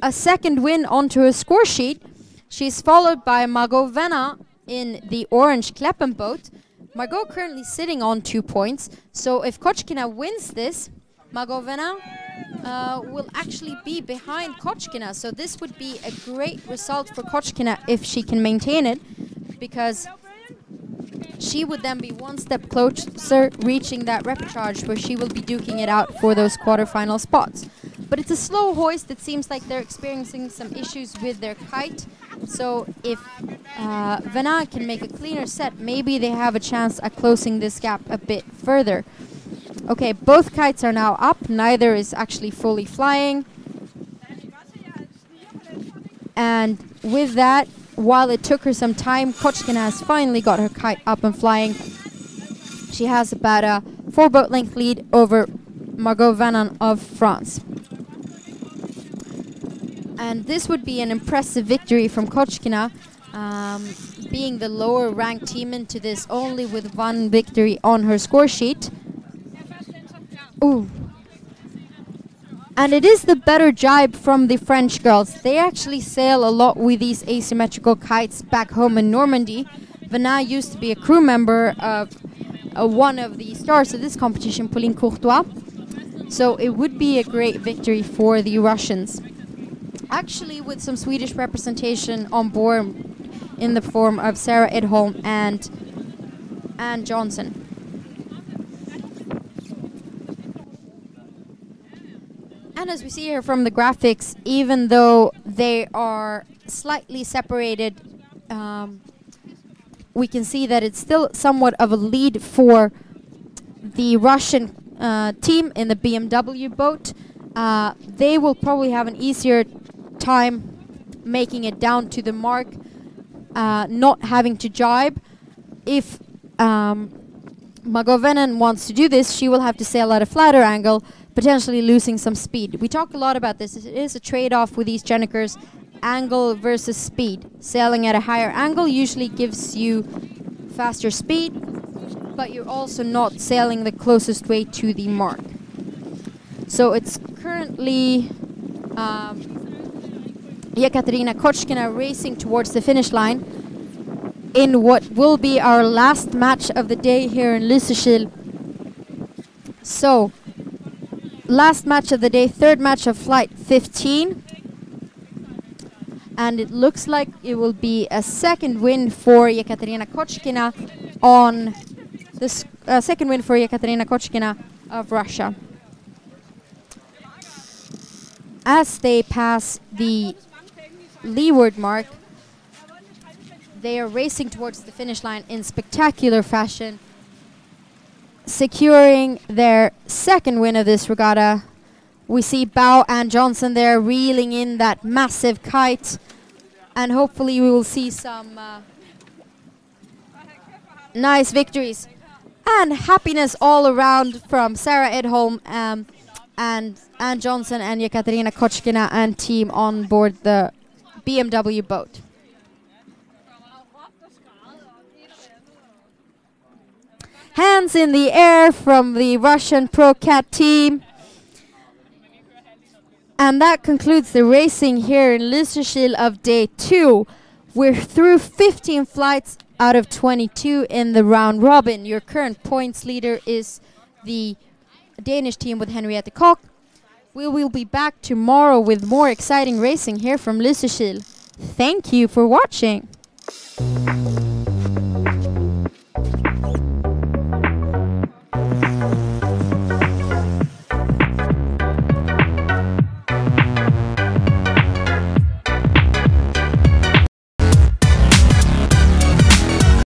a second win onto her score sheet. She's followed by Margot Venna in the orange Kleppen boat. Margot currently sitting on 2 points, so if Kochkina wins this, Margot Venna will actually be behind Kochkina. So this would be a great result for Kochkina if she can maintain it, because she would then be one step closer reaching that repechage where she will be duking it out for those quarterfinal spots. But it's a slow hoist. It seems like they're experiencing some issues with their kite. So if Venna can make a cleaner set, maybe they have a chance at closing this gap a bit further. Okay, both kites are now up. Neither is actually fully flying. And with that, while it took her some time, Kochkina has finally got her kite up and flying. She has about a 4 boat length lead over Margot Venna of France. And this would be an impressive victory from Kochkina, being the lower ranked team into this, only with 1 victory on her score sheet. Ooh. And it is the better jibe from the French girls. They actually sail a lot with these asymmetrical kites back home in Normandy. Venna used to be a crew member of one of the stars of this competition, Pauline Courtois. So it would be a great victory for the Russians. Actually, with some Swedish representation on board in the form of Sarah Edholm and Anne Johnson. And as we see here from the graphics, even though they are slightly separated, we can see that it's still somewhat of a lead for the Russian team in the BMW boat. They will probably have an easier time making it down to the mark, not having to jibe. If Margot Venna wants to do this, she will have to sail at a flatter angle, potentially losing some speed. We talk a lot about this. It is a trade-off with these Jennekers, angle versus speed. Sailing at a higher angle usually gives you faster speed, but you're also not sailing the closest way to the mark. So it's currently Yekaterina Kochkina racing towards the finish line in what will be our last match of the day here in Lysekil. So, last match of the day, third match of flight 15. And it looks like it will be a second win for Yekaterina Kochkina on this second win for Yekaterina Kochkina of Russia. As they pass the leeward mark, they are racing towards the finish line in spectacular fashion, securing their second win of this regatta. We see Bao and Johnson there reeling in that massive kite, and hopefully we will see some nice victories and happiness all around from Sarah Edholm and Anne Johnson and Yekaterina Kochkina and team on board the BMW boat. Hands in the air from the Russian Pro Cat team. And that concludes the racing here in Lysekil of day 2. We're through 15 flights out of 22 in the round robin. Your current points leader is the Danish team with Henriette Koch. We will be back tomorrow with more exciting racing here from Lysekil. Thank you for watching.